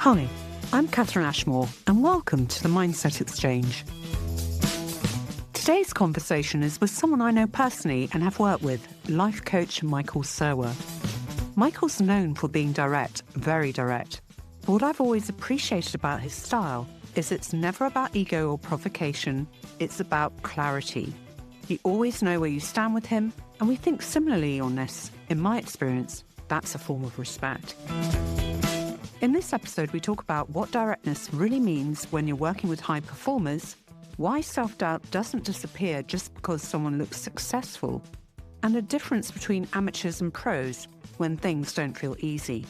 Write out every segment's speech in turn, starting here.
Hi, I'm Katherine Ashmore, and welcome to the Mindset Exchange. Today's conversation is with someone I know personally and have worked with, life coach Michael Serwa. Michael's known for being direct, very direct. But what I've always appreciated about his style is it's never about ego or provocation, it's about clarity. You always know where you stand with him, and we think similarly on this. In my experience, that's a form of respect. In this episode, we talk about what directness really means when you're working with high performers, why self-doubt doesn't disappear just because someone looks successful, and the difference between amateurs and pros when things don't feel easy.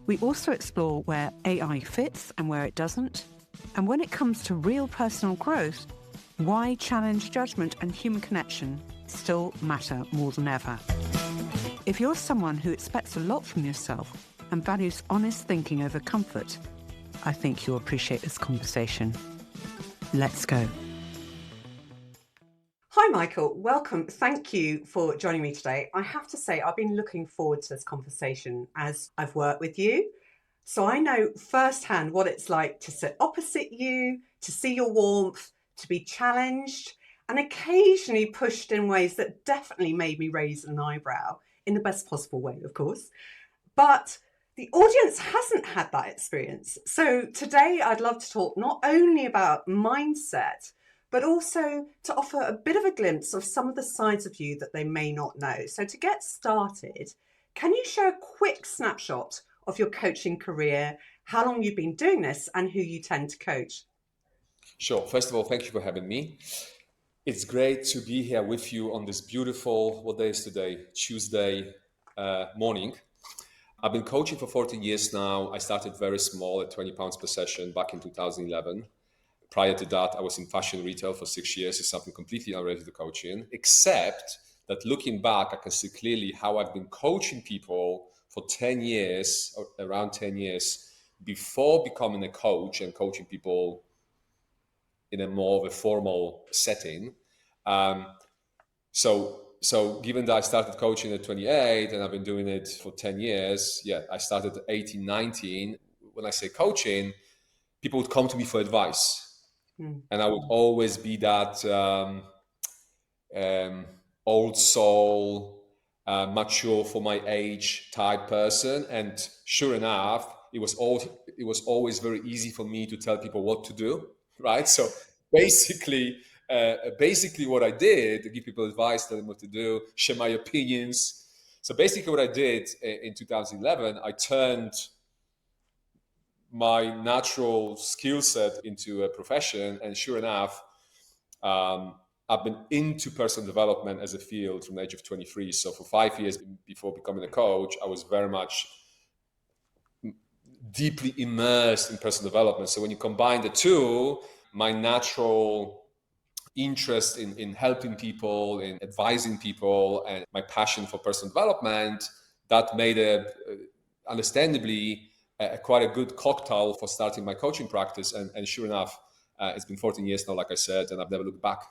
We also explore where AI fits and where it doesn't, and when it comes to real personal growth, why challenge, judgment, and human connection still matter more than ever. If you're someone who expects a lot from yourself and values honest thinking over comfort, I think you'll appreciate this conversation. Let's go. Hi, Michael. Welcome. Thank you for joining me today. I have to say, I've been looking forward to this conversation as I've worked with you. So I know firsthand what it's like to sit opposite you, to see your warmth, to be challenged, and occasionally pushed in ways that definitely made me raise an eyebrow, in the best possible way, of course. But the audience hasn't had that experience. So today I'd love to talk not only about mindset, but also to offer a bit of a glimpse of some of the sides of you that they may not know. So to get started, can you share a quick snapshot of your coaching career, how long you've been doing this, and who you tend to coach? Sure. First of all, thank you for having me. It's great to be here with you on this beautiful, what day is today? Tuesday morning. I've been coaching for 14 years now. I started very small at 20 pounds per session back in 2011. Prior to that, I was in fashion retail for 6 years. It's something completely unrelated to coaching, except that looking back, I can see clearly how I've been coaching people for 10 years, or around 10 years, before becoming a coach and coaching people in a more of a formal setting. So given that I started coaching at 28 and I've been doing it for 10 years, I started at 18, 19. When I say coaching, people would come to me for advice. And I would always be that old soul, mature for my age type person. And sure enough, it was always very easy for me to tell people what to do, right? So basically what I did, to give people advice, tell them what to do, share my opinions. So basically what I did in 2011, I turned my natural skill set into a profession. And sure enough, I've been into personal development as a field from the age of 23. So for 5 years before becoming a coach, I was very much deeply immersed in personal development. So when you combine the two, my natural interest in helping people, in advising people, and my passion for personal development, that made understandably quite a good cocktail for starting my coaching practice. And sure enough, it's been 14 years now, like I said, and I've never looked back.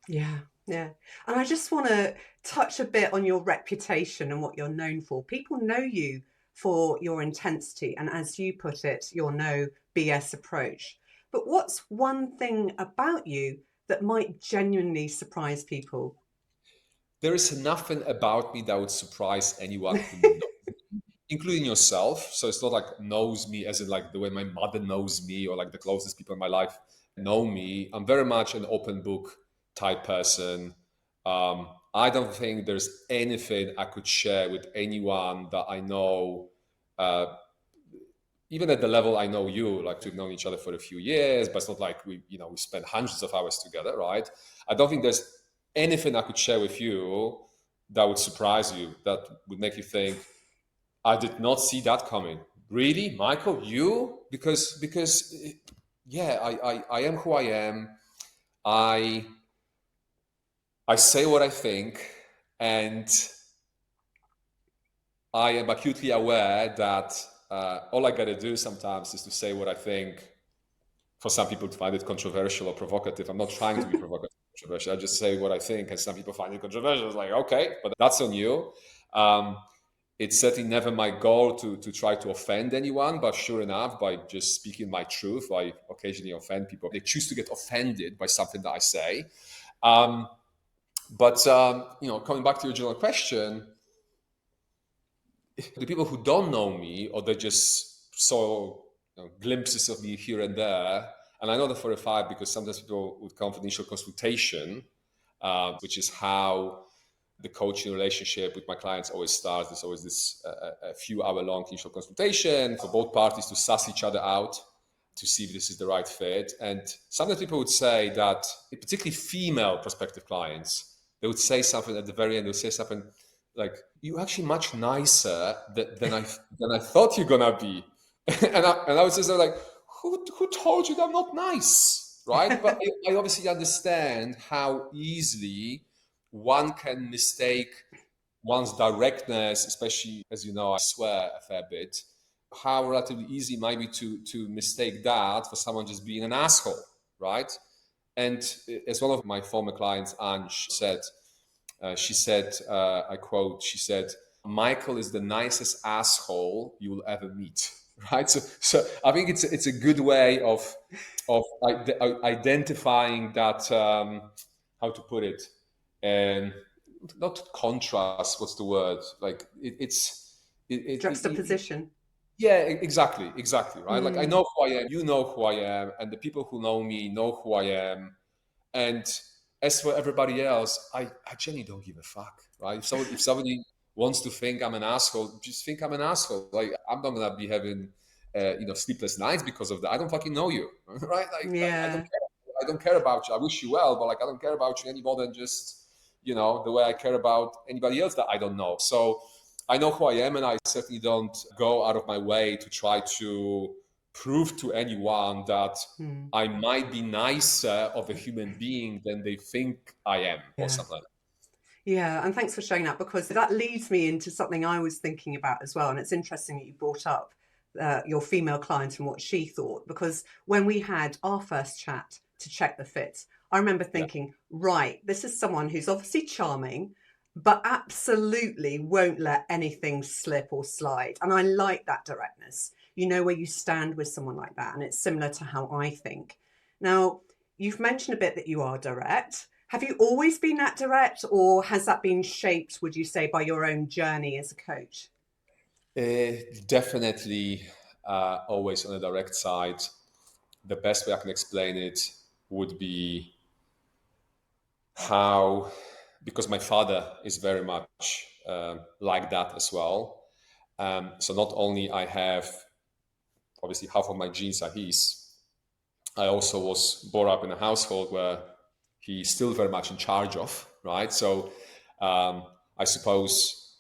Yeah. And I just want to touch a bit on your reputation and what you're known for. People know you for your intensity and, as you put it, your no BS approach. But what's one thing about you that might genuinely surprise people? There is nothing about me that would surprise anyone who knows me, including yourself. So it's not like knows me as in like the way my mother knows me or like the closest people in my life know me. I'm very much an open book type person. I don't think there's anything I could share with anyone that I know, even at the level I know you, like we've known each other for a few years, but it's not like we spent hundreds of hours together, right? I don't think there's anything I could share with you that would surprise you, that would make you think, I did not see that coming. Really, Michael, you? Because I am who I am. I say what I think, and I am acutely aware that all I gotta do sometimes is to say what I think. For some people to find it controversial or provocative. I'm not trying to be provocative or controversial. I just say what I think, and some people find it controversial. It's like, okay, but that's on you. It's certainly never my goal to try to offend anyone, but sure enough, by just speaking my truth, I occasionally offend people. They choose to get offended by something that I say. But coming back to your general question, the people who don't know me, or they just saw glimpses of me here and there, and I know that for a fact because sometimes people would come for initial consultation, which is how the coaching relationship with my clients always starts. There's always this a few hour long initial consultation for both parties to suss each other out, to see if this is the right fit. And sometimes people would say that, particularly female prospective clients, they would say something at the very end. They would say something like, "You're actually much nicer than I thought you're gonna be," and I was just like, "Who told you that I'm not nice?" Right? But I obviously understand how easily one can mistake one's directness, especially, as you know, I swear a fair bit, how relatively easy it might be to mistake that for someone just being an asshole, right? And as one of my former clients, Ange, said, she said, I quote, she said, "Michael is the nicest asshole you will ever meet." Right? So I think it's a good way of identifying that, how to put it, and not contrast, what's the word, like Juxtaposition. yeah, exactly, right. Like, I know who I am, you know who I am, and the people who know me know who I am. And as for everybody else, I genuinely don't give a fuck, right? If somebody wants to think I'm an asshole, just think I'm an asshole. Like, I'm not gonna be having sleepless nights because of that. I don't fucking know you, right? Like I don't Yeah. care. I don't care about you. I wish you well, but like, I don't care about you any more than just the way I care about anybody else that I don't know. So I know who I am, and I certainly don't go out of my way to try to prove to anyone that I might be nicer of a human being than they think I am, or Yeah. something like that. Yeah, and thanks for showing that, because that leads me into something I was thinking about as well. And it's interesting that you brought up your female client and what she thought, because when we had our first chat to check the fit, I remember Yeah. thinking, right, this is someone who's obviously charming, but absolutely won't let anything slip or slide. And I like that directness, where you stand with someone like that. And it's similar to how I think. Now, you've mentioned a bit that you are direct. Have you always been that direct, or has that been shaped, would you say, by your own journey as a coach? Definitely always on the direct side. The best way I can explain it would be how, because my father is very much like that as well. So not only I have, obviously, half of my genes are his, I also was brought up in a household where he's still very much in charge of, right? So I suppose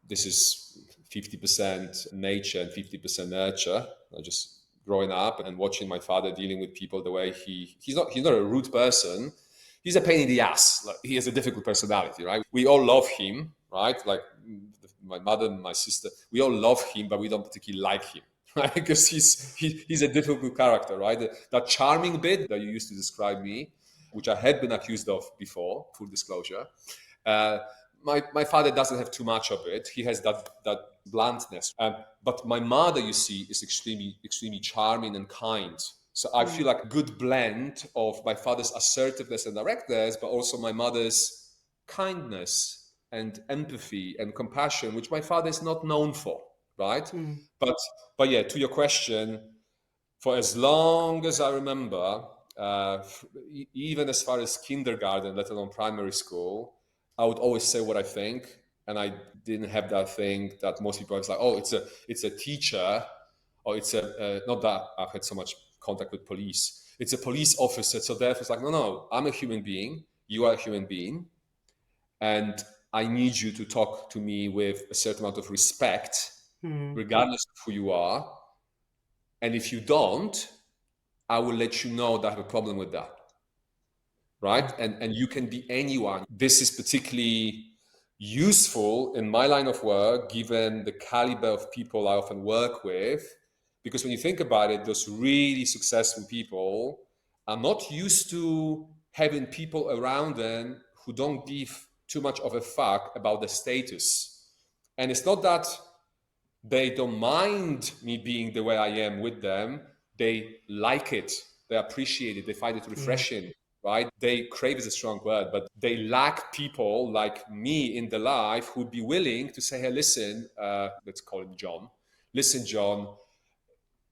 this is 50% nature and 50% nurture. Just growing up and watching my father dealing with people the way he's not a rude person. He's a pain in the ass. Like, he has a difficult personality, right? We all love him, right? Like my mother and my sister, we all love him, but we don't particularly like him. Right? Because he's a difficult character, right? That charming bit that you used to describe me, which I had been accused of before, full disclosure. Uh, my father doesn't have too much of it. He has that bluntness. But my mother, you see, is extremely charming and kind. So I feel like a good blend of my father's assertiveness and directness, but also my mother's kindness and empathy and compassion, which my father is not known for, right? Mm. But but yeah, to your question, for as long as I remember, even as far as kindergarten, let alone primary school, I would always say what I think, and I didn't have that thing that most people are like, oh, it's a teacher, or it's a not that I've had so much contact with police. It's a police officer, so therefore it's like, no, I'm a human being. You are a human being, and I need you to talk to me with a certain amount of respect, regardless of who you are. And if you don't, I will let you know that I have a problem with that. Right? And you can be anyone. This is particularly useful in my line of work, given the caliber of people I often work with. Because when you think about it, those really successful people are not used to having people around them who don't give too much of a fuck about the status. And it's not that They don't mind me being the way I am with them. They like it. They appreciate it. They find it Yeah. refreshing, right? They crave is a strong word, but they lack people like me in the life who'd be willing to say, hey, listen, let's call him John. Listen, John,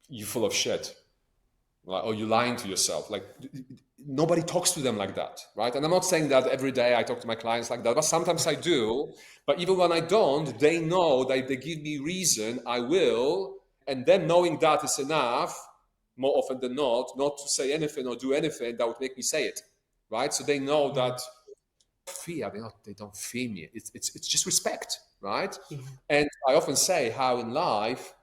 you full of shit. Like, or you lying to yourself. Like nobody talks to them like that, right? And I'm not saying that every day I talk to my clients like that, but sometimes I do. But even when I don't, they know that if they give me reason, I will. And them knowing that is enough, more often than not to say anything or do anything that would make me say it, right? So they know Yeah. that fear. They don't fear me. It's just respect, right? Yeah. And I often say how in life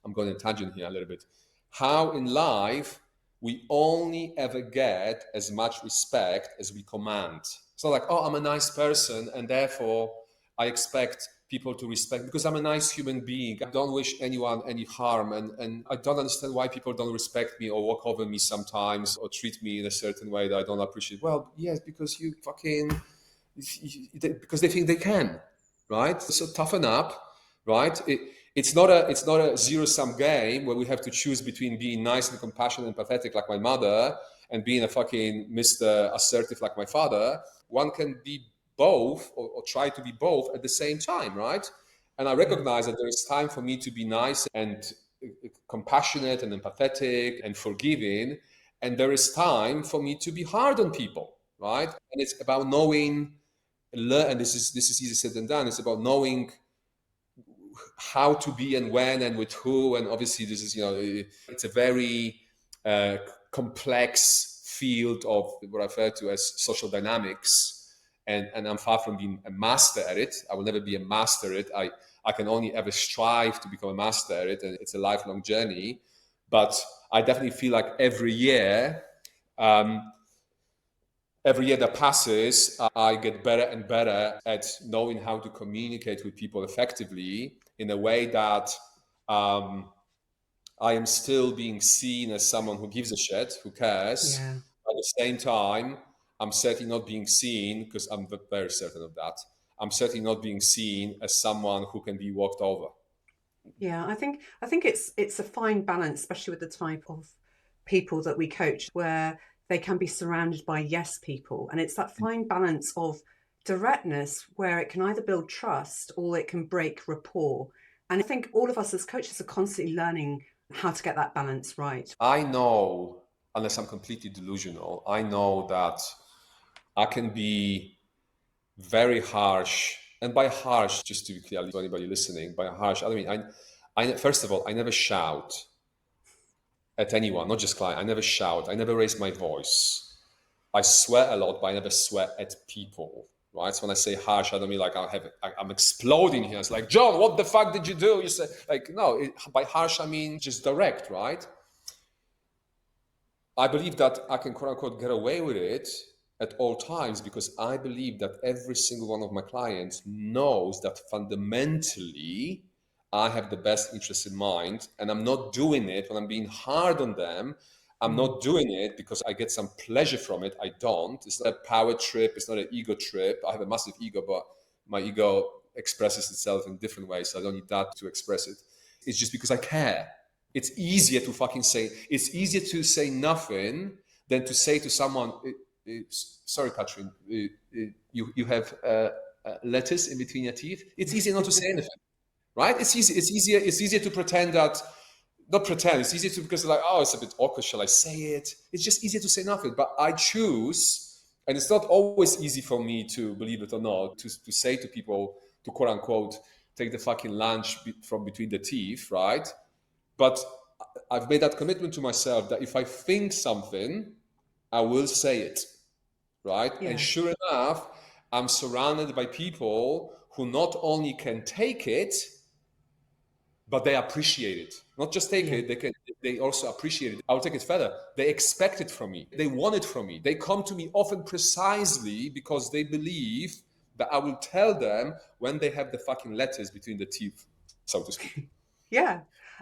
I'm going on a tangent here a little bit. How in life we only ever get as much respect as we command. It's not like, oh, I'm a nice person and therefore I expect people to respect because I'm a nice human being. I don't wish anyone any harm and I don't understand why people don't respect me or walk over me sometimes or treat me in a certain way that I don't appreciate. Well, yes, because you fucking because they think they can, right? So toughen up, right? It's not a zero sum game where we have to choose between being nice and compassionate and pathetic like my mother and being a fucking Mr. Assertive like my father. One can be both or try to be both at the same time, right? And I Yeah. recognize that there is time for me to be nice and compassionate and empathetic and forgiving. And there is time for me to be hard on people, right? And it's about knowing, and this is easier said than done. It's about knowing how to be and when and with who. And obviously, this is it's a very uh, complex field of what I refer to as social dynamics. And I'm far from being a master at it. I will never be a master at it. I can only ever strive to become a master at it, and it's a lifelong journey. But I definitely feel like um, every year that passes, I get better and better at knowing how to communicate with people effectively in a way that um, I am still being seen as someone who gives a shit, who cares. Yeah. At the same time, I'm certainly not being seen, because I'm very certain of that. I'm certainly not being seen as someone who can be walked over. Yeah, I think it's a fine balance, especially with the type of people that we coach, where they can be surrounded by yes people. And it's that fine balance of directness where it can either build trust or it can break rapport. And I think all of us as coaches are constantly learning how to get that balance right. I know, unless I'm completely delusional, I know that I can be very harsh. And by harsh, just to be clear to anybody listening, by harsh, I mean, first of all, I never shout at anyone, not just client. I never shout. I never raise my voice. I swear a lot, but I never swear at people. Right? So when I say harsh, I don't mean like I'm exploding here. It's like, John, what the fuck did you do? You say, like, no, by harsh, I mean just direct, right? I believe that I can quote unquote get away with it at all times because I believe that every single one of my clients knows that fundamentally I have the best interest in mind, and I'm not doing it when I'm being hard on them. I'm Mm, not doing it because I get some pleasure from it. I don't. It's not a power trip. It's not an ego trip. I have a massive ego, but my ego expresses itself in different ways. So I don't need that to express it. It's just because I care. It's easier to say nothing than to say to someone, sorry, Katherine, you have lettuce in between your teeth. It's easier not to say anything, right? It's easier to pretend that, not pretend, it's easier to, because like, oh, it's a bit awkward, shall I say it? It's just easier to say nothing. But I choose, and it's not always easy for me to, believe it or not, to say to people, to quote unquote, take the fucking lunch from between the teeth, right? But I've made that commitment to myself that if I think something, I will say it, right? And yeah, sure enough, I'm surrounded by people who not only can take it, but they appreciate it. Not just take yeah. it, they also appreciate it. I'll take it further. They expect it from me. They want it from me. They come to me often precisely because they believe that I will tell them when they have the fucking letters between the teeth, so to speak. Yeah,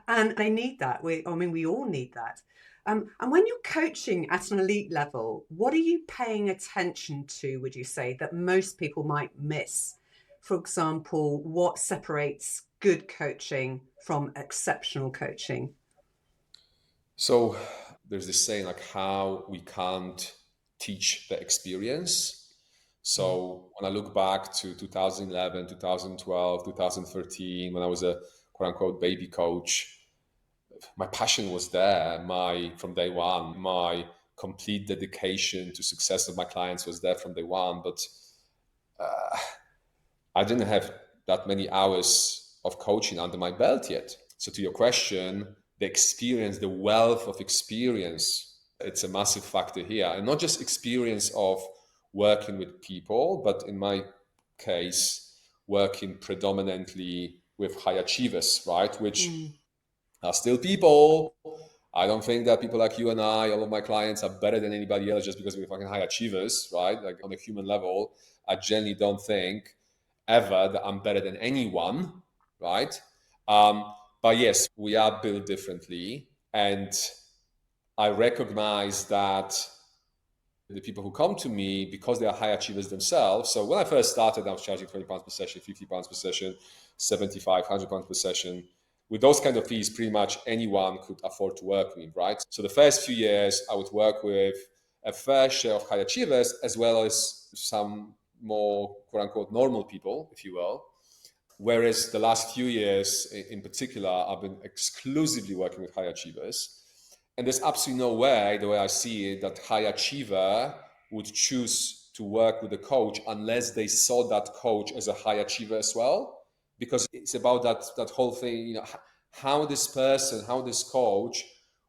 and they need that. I mean, we all need that. And when you're coaching at an elite level, what are you paying attention to, would you say, that most people might miss? For example, what separates good coaching from exceptional coaching? So there's this saying like how we can't teach the experience. So when I look back to 2011, 2012, 2013, when I was a quote unquote baby coach, my passion was there. From day one, my complete dedication to success of my clients was there from day one. But I didn't have that many hours of coaching under my belt yet. So to your question, the experience, the wealth of experience, it's a massive factor here. And not just experience of working with people, but in my case, working predominantly with high achievers, right? Which are still people. I don't think that people like you and I, all of my clients, are better than anybody else just because we're fucking high achievers, right? Like on a human level, I generally don't think ever that I'm better than anyone, right? But yes, we are built differently. And I recognize that the people who come to me, because they are high achievers themselves. So when I first started, I was charging £20 per session, £50 per session, 75, £100 per session. With those kind of fees, pretty much anyone could afford to work with, right? So the first few years, I would work with a fair share of high achievers, as well as some more quote unquote normal people, if you will. Whereas the last few years in particular, I've been exclusively working with high achievers. And there's absolutely no way, the way I see it, that high achiever would choose to work with a coach unless they saw that coach as a high achiever as well. Because it's about that whole thing, how this person, how this coach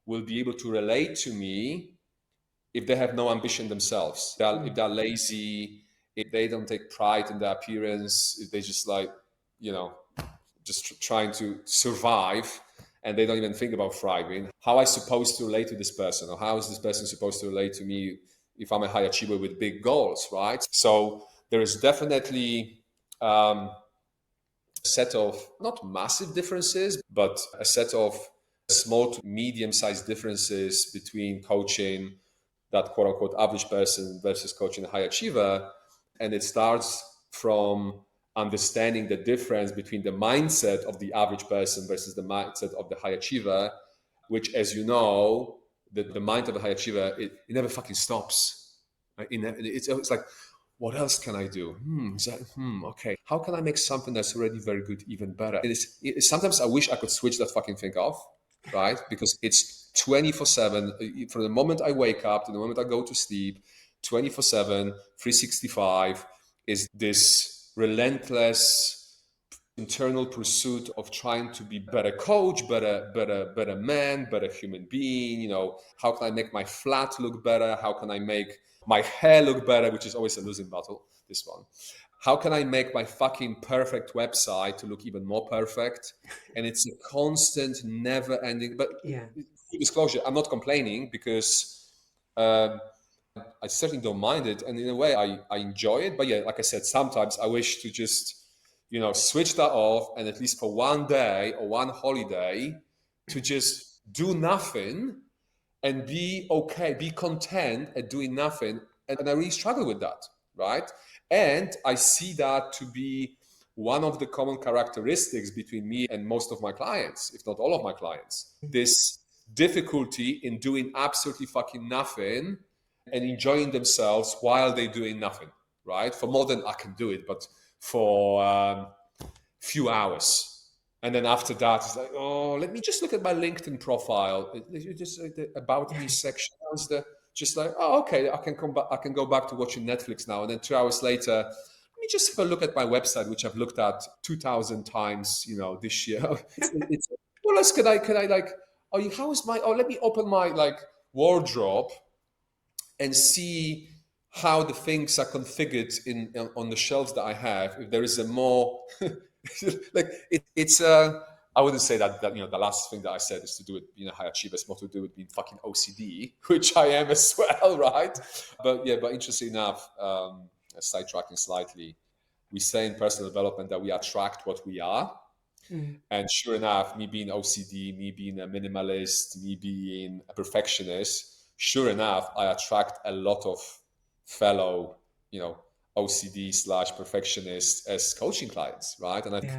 will be able to relate to me if they have no ambition themselves. If they're lazy, if they don't take pride in their appearance, if they just just trying to survive and they don't even think about thriving. How am I supposed to relate to this person, or how is this person supposed to relate to me if I'm a high achiever with big goals, right? So there is definitely a set of not massive differences, but a set of small to medium-sized differences between coaching that quote unquote average person versus coaching a high achiever. And it starts from understanding the difference between the mindset of the average person versus the mindset of the high achiever, which, as you know, the mind of a high achiever, it never fucking stops. Right? It's like, what else can I do? Okay. How can I make something that's already very good even better? Sometimes I wish I could switch that fucking thing off, right? Because it's 24/7. From the moment I wake up to the moment I go to sleep, 24/7, 365 is this relentless internal pursuit of trying to be better coach, better man, better human being. How can I make my flat look better? How can I make my hair look better, which is always a losing battle, this one. How can I make my fucking perfect website to look even more perfect? And it's a constant, never ending, but full disclosure, I'm not complaining because I certainly don't mind it. And in a way, I enjoy it. But yeah, like I said, sometimes I wish to just, switch that off and at least for one day or one holiday to just do nothing and be okay, be content at doing nothing. And I really struggle with that, right? And I see that to be one of the common characteristics between me and most of my clients, if not all of my clients. This difficulty in doing absolutely fucking nothing and enjoying themselves while they're doing nothing, right? For more than I can do it, but for few hours. And then after that, it's like, oh, let me just look at my LinkedIn profile. Just the about me section. Just like, oh, okay, I can come back. I can go back to watching Netflix now. And then 2 hours later, let me just have a look at my website, which I've looked at 2,000 times, this year. It's what else can I like? Oh, how is my? Oh, let me open my wardrobe and see how the things are configured on the shelves that I have. If there is a more it's I wouldn't say that the last thing that I said is to do it being a high achiever. It's more to do with being fucking OCD, which I am as well, right? But interesting enough, sidetracking slightly, we say in personal development that we attract what we are. And sure enough, me being OCD, me being a minimalist, me being a perfectionist, sure enough, I attract a lot of fellow, OCD/perfectionists as coaching clients, right? And I think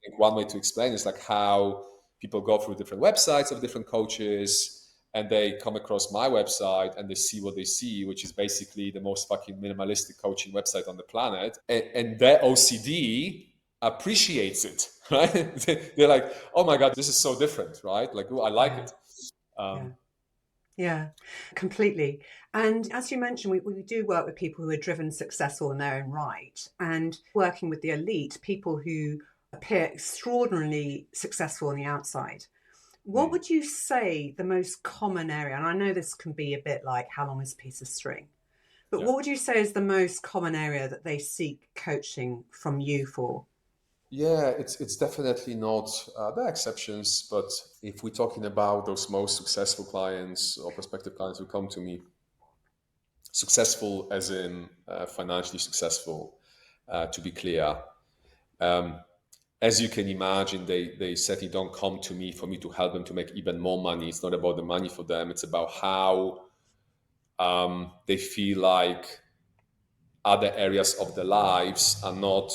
think one way to explain is like how people go through different websites of different coaches, and they come across my website and they see what they see, which is basically the most fucking minimalistic coaching website on the planet. And their OCD appreciates it, right? They're like, oh my God, this is so different, right? Like, oh, I like it. Yeah. Yeah, completely. And as you mentioned, we do work with people who are driven, successful in their own right, and working with the elite, people who appear extraordinarily successful on the outside. What would you say the most common area, and I know this can be a bit like how long is a piece of string, but Yeah. what would you say is the most common area that they seek coaching from you for? Yeah, it's definitely not. There are exceptions, but if we're talking about those most successful clients or prospective clients who come to me, successful as in financially successful, to be clear, um, as you can imagine, they certainly don't come to me for me to help them to make even more money. It's not about the money for them. It's about how they feel like other areas of their lives are not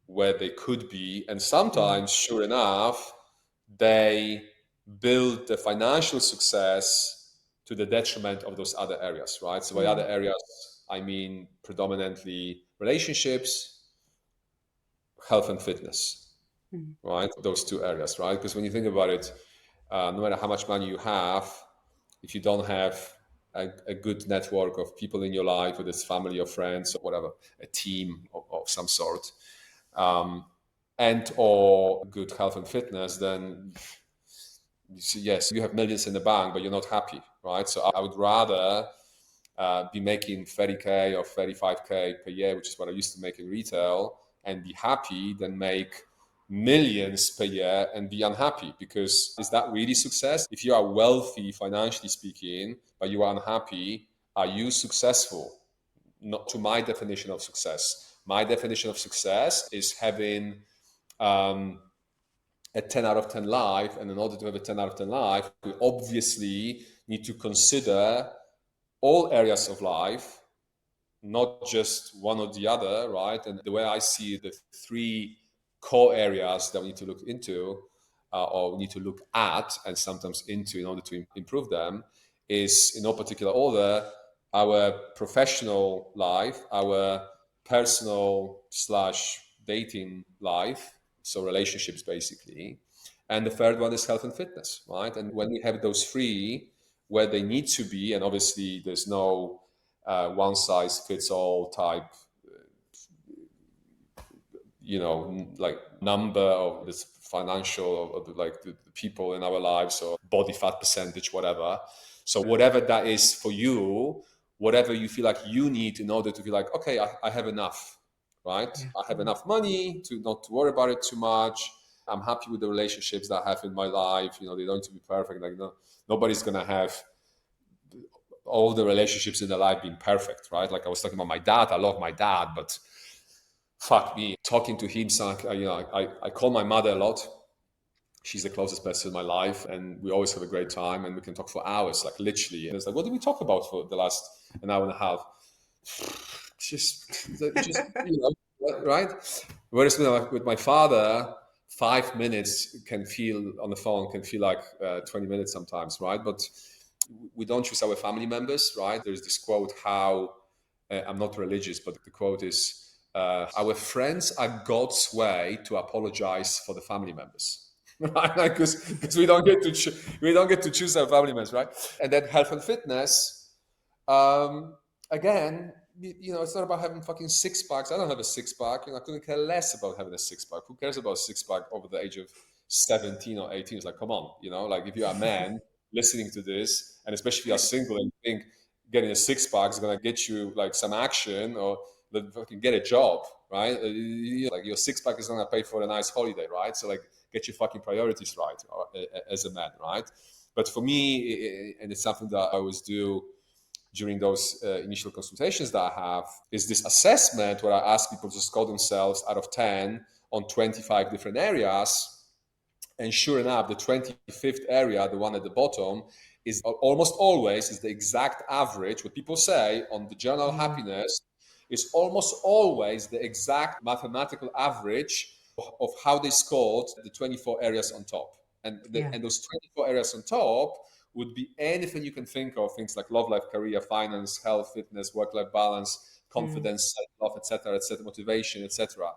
where they could be. And sometimes, sure enough, they build the financial success to the detriment of those other areas, right? So by other areas, I mean predominantly relationships, health and fitness, right? Those two areas, right? Because when you think about it, no matter how much money you have, if you don't have a good network of people in your life, whether it's family or friends or whatever, a team of some sort, and or good health and fitness, then yes, you have millions in the bank, but you're not happy, right? So I would rather be making 30K or 35K per year, which is what I used to make in retail, and be happy than make millions per year and be unhappy. Because is that really success? If you are wealthy, financially speaking, but you are unhappy, are you successful? Not to my definition of success. My definition of success is having a 10 out of 10 life. And in order to have a 10 out of 10 life, we obviously need to consider all areas of life, not just one or the other, right? And the way I see the three core areas that we need to look into, or we need to look at and sometimes into in order to improve them, is in no particular order: our professional life, our personal slash dating life, so relationships basically, and the third one is health and fitness, right? And when we have those three where they need to be, and obviously there's no one size fits all type, like number of this financial or like the people in our lives or body fat percentage, whatever. So whatever that is for you, whatever you feel like you need in order to feel like, okay, I have enough, right? Yeah. I have enough money to not to worry about it too much. I'm happy with the relationships that I have in my life. They don't need to be perfect. Like nobody's gonna have all the relationships in their life being perfect, right? Like I was talking about my dad. I love my dad, but fuck me, talking to him, I call my mother a lot. She's the closest person in my life, and we always have a great time, and we can talk for hours, like literally. And it's like, what did we talk about for the last an hour and a half? Just right? Whereas with my father, 5 minutes can feel on the phone can feel like 20 minutes sometimes, right? But we don't choose our family members, right? There's this quote, how I'm not religious, but the quote is, our friends are God's way to apologize for the family members. Right? Because we don't get to choose our family members, right? And then health and fitness, again, it's not about having fucking six packs. I don't have a six pack. I couldn't care less about having a six pack. Who cares about a six pack over the age of 17 or 18? It's like, come on, like if you're a man listening to this, and especially if you're single and you think getting a six pack is gonna get you like some action or fucking get a job, right? Like your six pack is gonna pay for a nice holiday, right? So like get your fucking priorities right as a man, right? But for me, and it's something that I always do during those initial consultations that I have, is this assessment where I ask people to score themselves out of 10 on 25 different areas. And sure enough, the 25th area, the one at the bottom, is almost always is the exact average. What people say on the general happiness is almost always the exact mathematical average of how they scored the 24 areas on top. Yeah. And those 24 areas on top would be anything you can think of, things like love life, career, finance, health, fitness, work-life balance, Mm. confidence, self-love, etc., motivation, etc.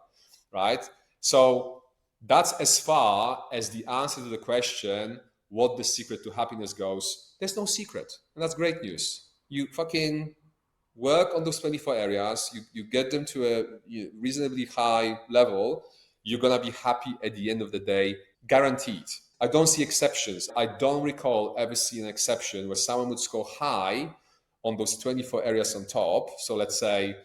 Right? So that's as far as the answer to the question, what the secret to happiness goes. There's no secret. And that's great news. You fucking work on those 24 areas, you get them to a reasonably high level, you're going to be happy at the end of the day, guaranteed. I don't see exceptions. I don't recall ever seeing an exception where someone would score high on those 24 areas on top. So let's say,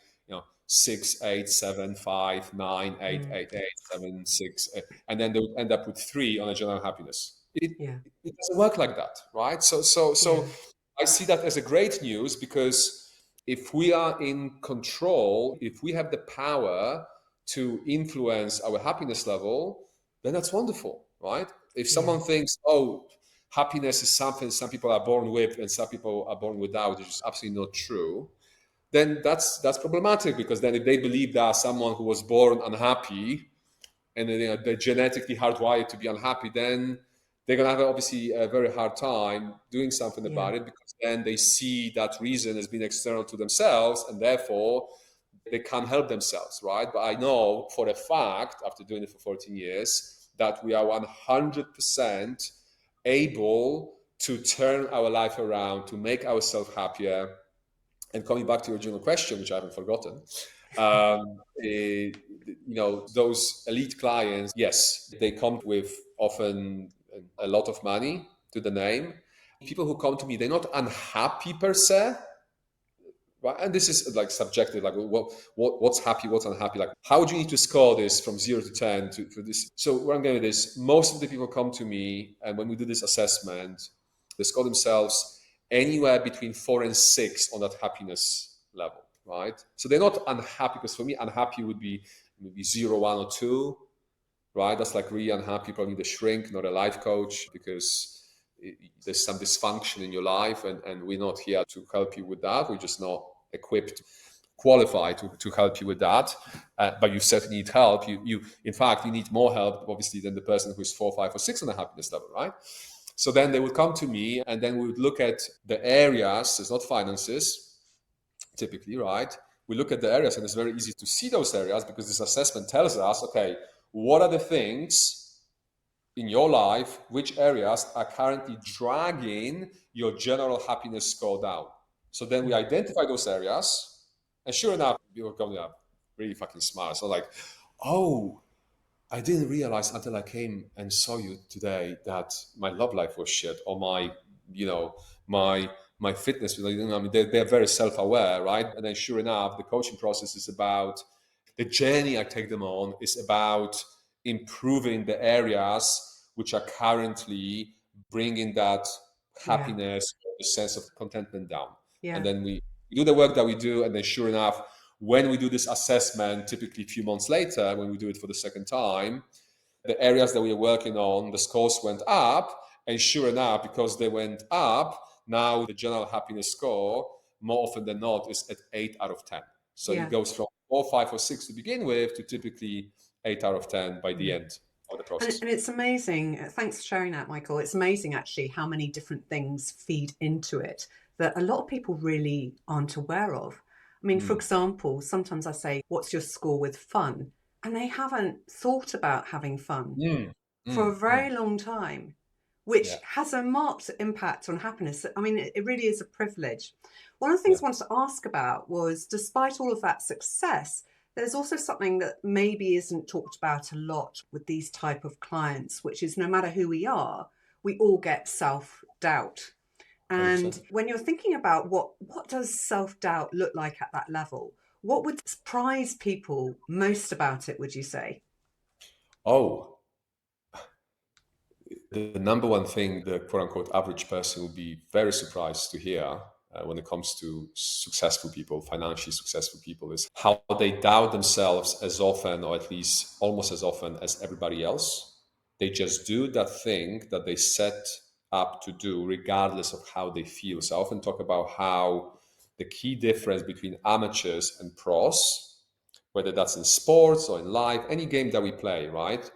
6, 8, 7, 5, 9, 8, Mm. 8, 8, 7, 6, and then they would end up with 3 on a general happiness. Yeah. It doesn't work like that, right? So Yeah. I see that as a great news, because if we are in control, if we have the power to influence our happiness level, then that's wonderful, right? If Yeah. someone thinks, oh, happiness is something some people are born with and some people are born without, which is absolutely not true, then that's problematic, because then if they believe that someone who was born unhappy and they're genetically hardwired to be unhappy, then they're going to have obviously a very hard time doing something Yeah. about it, because then they see that reason as being external to themselves, and therefore they can't help themselves, right? But I know for a fact, after doing it for 14 years, that we are 100% able to turn our life around, to make ourselves happier. And coming back to your original question, which I haven't forgotten, those elite clients, yes, they come with often a lot of money to the name. People who come to me, they're not unhappy per se, right? And this is like subjective, like what's happy, what's unhappy. Like, how would you need to score this from 0 to 10 for this? So where I'm going with this, most of the people come to me, and when we do this assessment, they score themselves anywhere between 4 and 6 on that happiness level, right? So they're not unhappy, because for me, unhappy would be maybe 0, 1, or 2, right? That's like really unhappy, probably the shrink, not a life coach, because there's some dysfunction in your life, and we're not here to help you with that. We're just not equipped, qualified to help you with that. But you certainly need help. In fact, you need more help, obviously, than the person who's 4, 5, or 6 on the happiness level, right? So then they would come to me, and then we would look at the areas. It's not finances, typically, right? We look at the areas, and it's very easy to see those areas, because this assessment tells us, okay, what are the things in your life, which areas are currently dragging your general happiness score down? So then we Mm. identify those areas, and sure enough, people come up really fucking smart. So like, oh, I didn't realize until I came and saw you today that my love life was shit, or you know, my my fitness. I mean, they're very self-aware, right? And then sure enough, the coaching process is about the journey I take them on is about improving the areas which are currently bringing that Yeah. happiness, the sense of contentment down. And Yeah. then we do the work that we do, and then sure enough, when we do this assessment, typically a few months later, when we do it for the second time, the areas that we were working on, the scores went up. And sure enough, because they went up, now the general happiness score, more often than not, is at 8 out of 10. So it Yeah. goes from 4, 5, or 6 to begin with to typically 8 out of 10 by the Mm. end of the And, process. and it's amazing. Thanks for sharing that, Michael. It's amazing, actually, how many different things feed into it that a lot of people really aren't aware of. I mean, for Mm, example, sometimes I say, what's your score with fun? And they haven't thought about having fun mm, for mm, a mm. very long time, which Yeah, has a marked impact on happiness. I mean, it really is a privilege. One of the yeah. things I wanted to ask about was, despite all of that success, there's also something that maybe isn't talked about a lot with these type of clients, which is no matter who we are, we all get self-doubt. And 100%. when you're thinking about what does self-doubt look like at that level, what would surprise people most about it, would you say? Oh, the number one thing the quote unquote average person will be very surprised to hear when it comes to successful people, financially successful people, is how they doubt themselves as often, or at least almost as often as everybody else. They just do that thing that they set up to do, regardless of how they feel. So I often talk about how the key difference between amateurs and pros whether that's in sports or in life, any game that we play, right?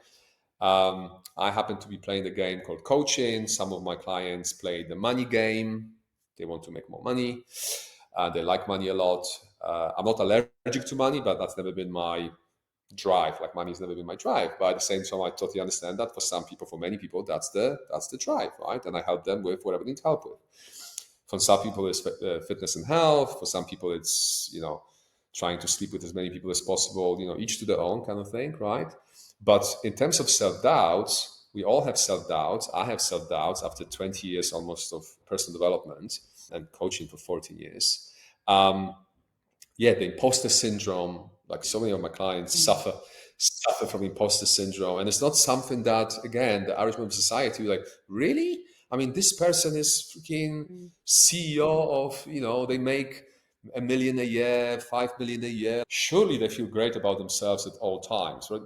I happen to be playing a game called coaching. Some of my clients play the money game. They want to make more money. They like money a lot. I'm not allergic to money, but that's never been my drive. Like money has never been my drive. But at the same time, I totally understand that for some people, for many people, that's the drive, right? And I help them with whatever they need help with. For some people, it's fitness and health. For some people, it's trying to sleep with as many people as possible. Each to their own kind of thing, right? But in terms of self-doubts, we all have self-doubts. I have self-doubts after 20 years almost of personal development and coaching for 14 years. Yeah, the imposter syndrome, like so many of my clients suffer from imposter syndrome. And it's not something that, again, the average member of society, like, really? I mean, this person is freaking CEO of, they make $1 million a year, 5 million a year. Surely they feel great about themselves at all times, right?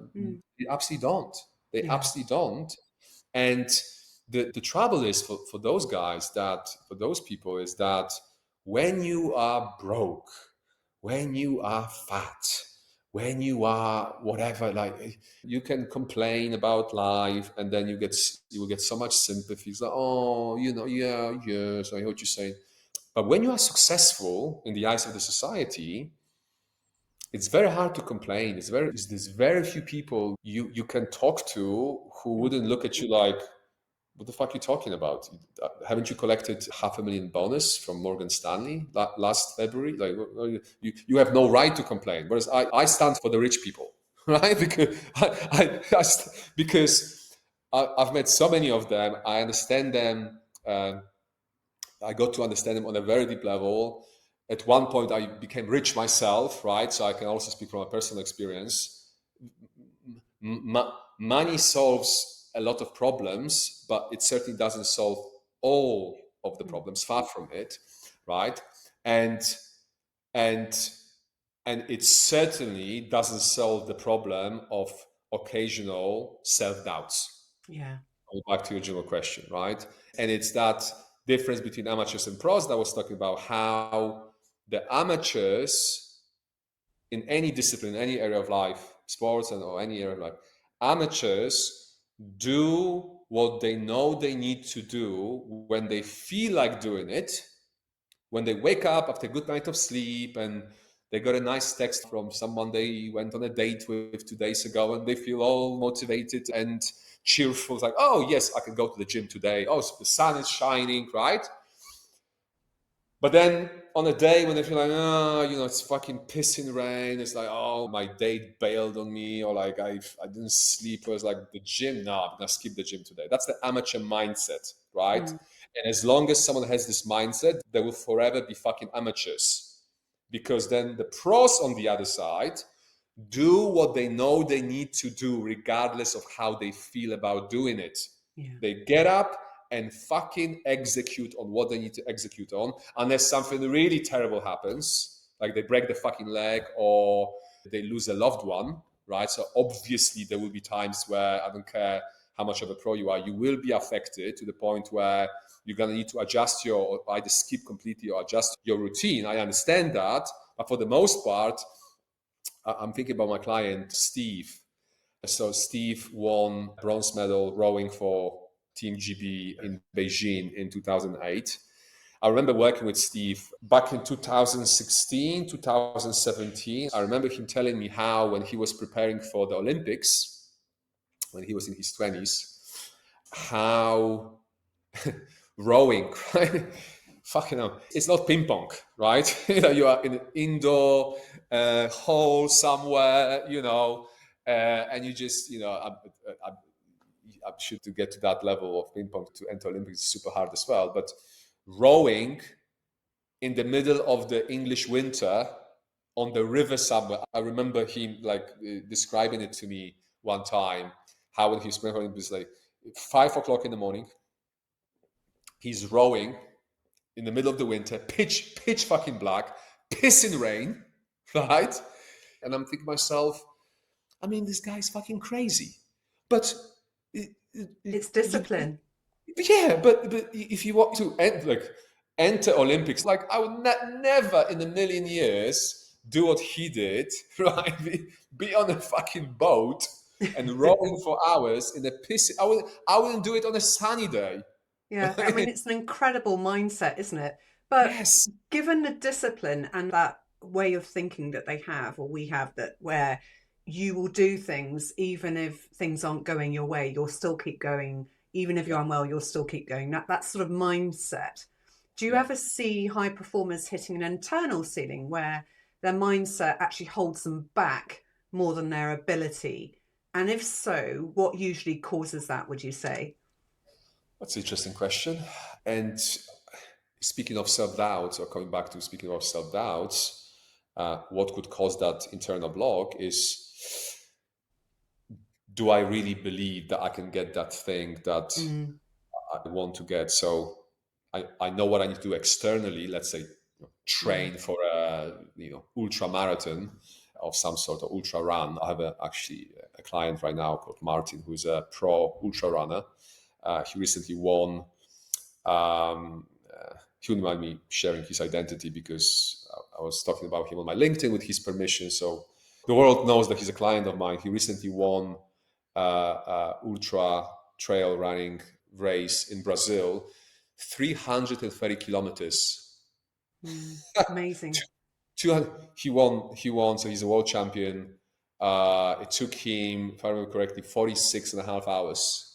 They absolutely don't. They absolutely don't. And the trouble is for those guys, for those people, is that when you are broke, when you are fat, when you are whatever, like, you can complain about life, and then you will get so much sympathy. It's like, oh, yeah, yes, I hear what you're saying. But when you are successful in the eyes of the society, it's very hard to complain. There's very few people you can talk to who wouldn't look at you like, what the fuck are you talking about? Haven't you collected $500,000 bonus from Morgan Stanley last February? Like, you have no right to complain. Whereas I stand for the rich people, right? Because I've met so many of them. I understand them. I got to understand them on a very deep level. At one point, I became rich myself, right? So I can also speak from a personal experience. Money solves a lot of problems, but it certainly doesn't solve all of the problems. Far from it, right? And and it certainly doesn't solve the problem of occasional self-doubts. Yeah. Back to your general question, right? And it's that difference between amateurs and pros that I was talking about, how the amateurs in any discipline, any area of life, sports or any area of life, amateurs do what they know they need to do when they feel like doing it, when they wake up after a good night of sleep and they got a nice text from someone they went on a date with 2 days ago, and they feel all motivated and cheerful. It's like, oh, yes, I can go to the gym today. Oh, so the sun is shining, right? But then on a day when they feel like, it's fucking pissing rain, it's like, oh, my date bailed on me, or like I didn't sleep. It was like, the gym, no, I'm gonna skip the gym today. That's the amateur mindset, right? And as long as someone has this mindset, they will forever be fucking amateurs. Because then the pros on the other side do what they know they need to do, regardless of how they feel about doing it. Yeah. They get up and fucking execute on what they need to execute on, unless something really terrible happens, like they break the fucking leg or they lose a loved one, right? So obviously there will be times where, I don't care how much of a pro you are, you will be affected to the point where you're going to need to adjust or either skip completely or adjust your routine. I understand that, but for the most part, I'm thinking about my client, Steve. So Steve won bronze medal rowing for Team GB in Beijing in 2008. I remember working with Steve back in 2016, 2017. I remember him telling me how, when he was preparing for the Olympics, when he was in his 20s, how rowing, right? Fucking hell. It's not ping pong, right? You are in an indoor hole somewhere, and you just, I'm sure to get to that level of ping pong to enter Olympics is super hard as well. But rowing in the middle of the English winter on the river somewhere, I remember him describing it to me one time, how when he was playing Olympics, like 5 o'clock in the morning, he's rowing in the middle of the winter, pitch fucking black, pissing rain, right? And I'm thinking to myself, I mean, this guy's fucking crazy. But It's discipline. yeah, but if you want to enter Olympics, like I would never in a million years do what he did, right? Be on a fucking boat and rowing for hours in a piss. I wouldn't do it on a sunny day. Yeah, I mean, it's an incredible mindset, isn't it? But Yes. given the discipline and that way of thinking that they have, or we have, that where you will do things even if things aren't going your way, you'll still keep going. Even if Yeah. you're unwell, you'll still keep going. That sort of mindset. Do you Yeah. ever see high performers hitting an internal ceiling where their mindset actually holds them back more than their ability? And if so, what usually causes that, would you say? That's an interesting question. And speaking of self-doubts, or coming back to speaking of self-doubts, what could cause that internal block is, do I really believe that I can get that thing that Mm, I want to get? So I know what I need to do externally, let's say yeah. train for a ultra marathon of some sort, of ultra run. I have actually a client right now called Martin, who's a pro ultra runner. He recently won. He wouldn't mind me sharing his identity because I was talking about him on my LinkedIn with his permission. So the world knows that he's a client of mine. He recently won ultra trail running race in Brazil, 330 kilometers. Mm, amazing. 200, he won, so he's a world champion. It took him, if I remember correctly, 46 and a half hours.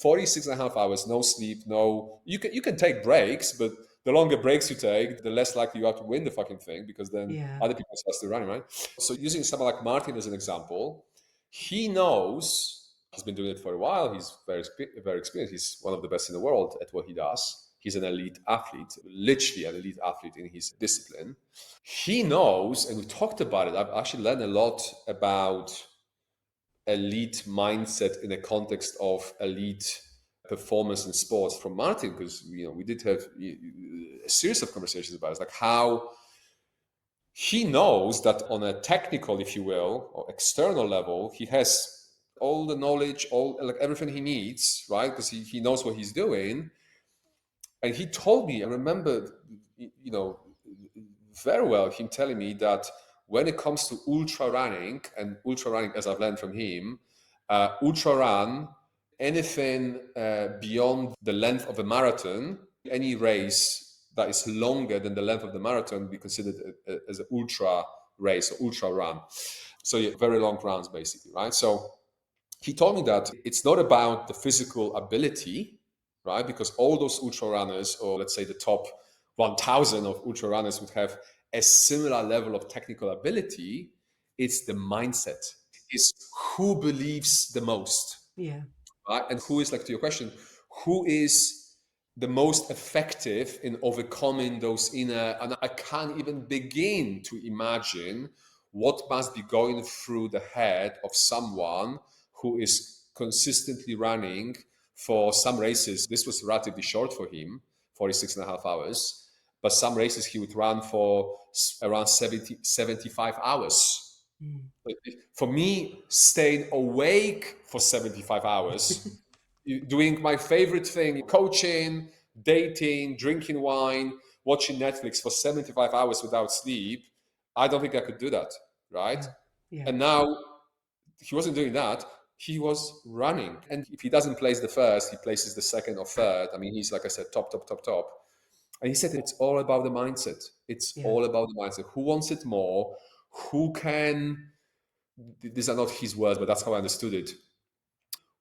46 and a half hours, no sleep, no, you can take breaks, but the longer breaks you take, the less likely you are to win the fucking thing, because then Yeah. other people start to running, right? So using someone like Martin as an example, he knows, he's been doing it for a while, he's very experienced, he's one of the best in the world at what he does. He's an elite athlete, literally an elite athlete in his discipline. He knows, and we talked about it, I've actually learned a lot about elite mindset in the context of elite performance in sports from Martin, because we did have a series of conversations about it. It's like how he knows that on a technical, if you will, or external level, he has all the knowledge, all like everything he needs, right? Because he knows what he's doing. And he told me, I remember, very well, him telling me that when it comes to ultra running, and ultra running, as I've learned from him, ultra run, anything beyond the length of a marathon, any race that is longer than the length of the marathon, be considered as an ultra race or ultra run. So yeah, very long runs, basically, right? So he told me that it's not about the physical ability, right? Because all those ultra runners, or let's say the top 1,000 of ultra runners, would have a similar level of technical ability. It's the mindset. It's who believes the most, Yeah. right? And who is, like, to your question, who is the most effective in overcoming those inner, and I can't even begin to imagine what must be going through the head of someone who is consistently running for some races. This was relatively short for him, 46 and a half hours, but some races he would run for around 75 hours. Mm. For me, staying awake for 75 hours, doing my favorite thing, coaching, dating, drinking wine, watching Netflix for 75 hours without sleep, I don't think I could do that, right? Yeah. Yeah. And now he wasn't doing that. He was running. And if he doesn't place the first, he places the second or third. I mean, he's, like I said, top, top, top, top. And he said it's all about the mindset. It's Yeah. all about the mindset. Who wants it more? Who can, these are not his words, but that's how I understood it.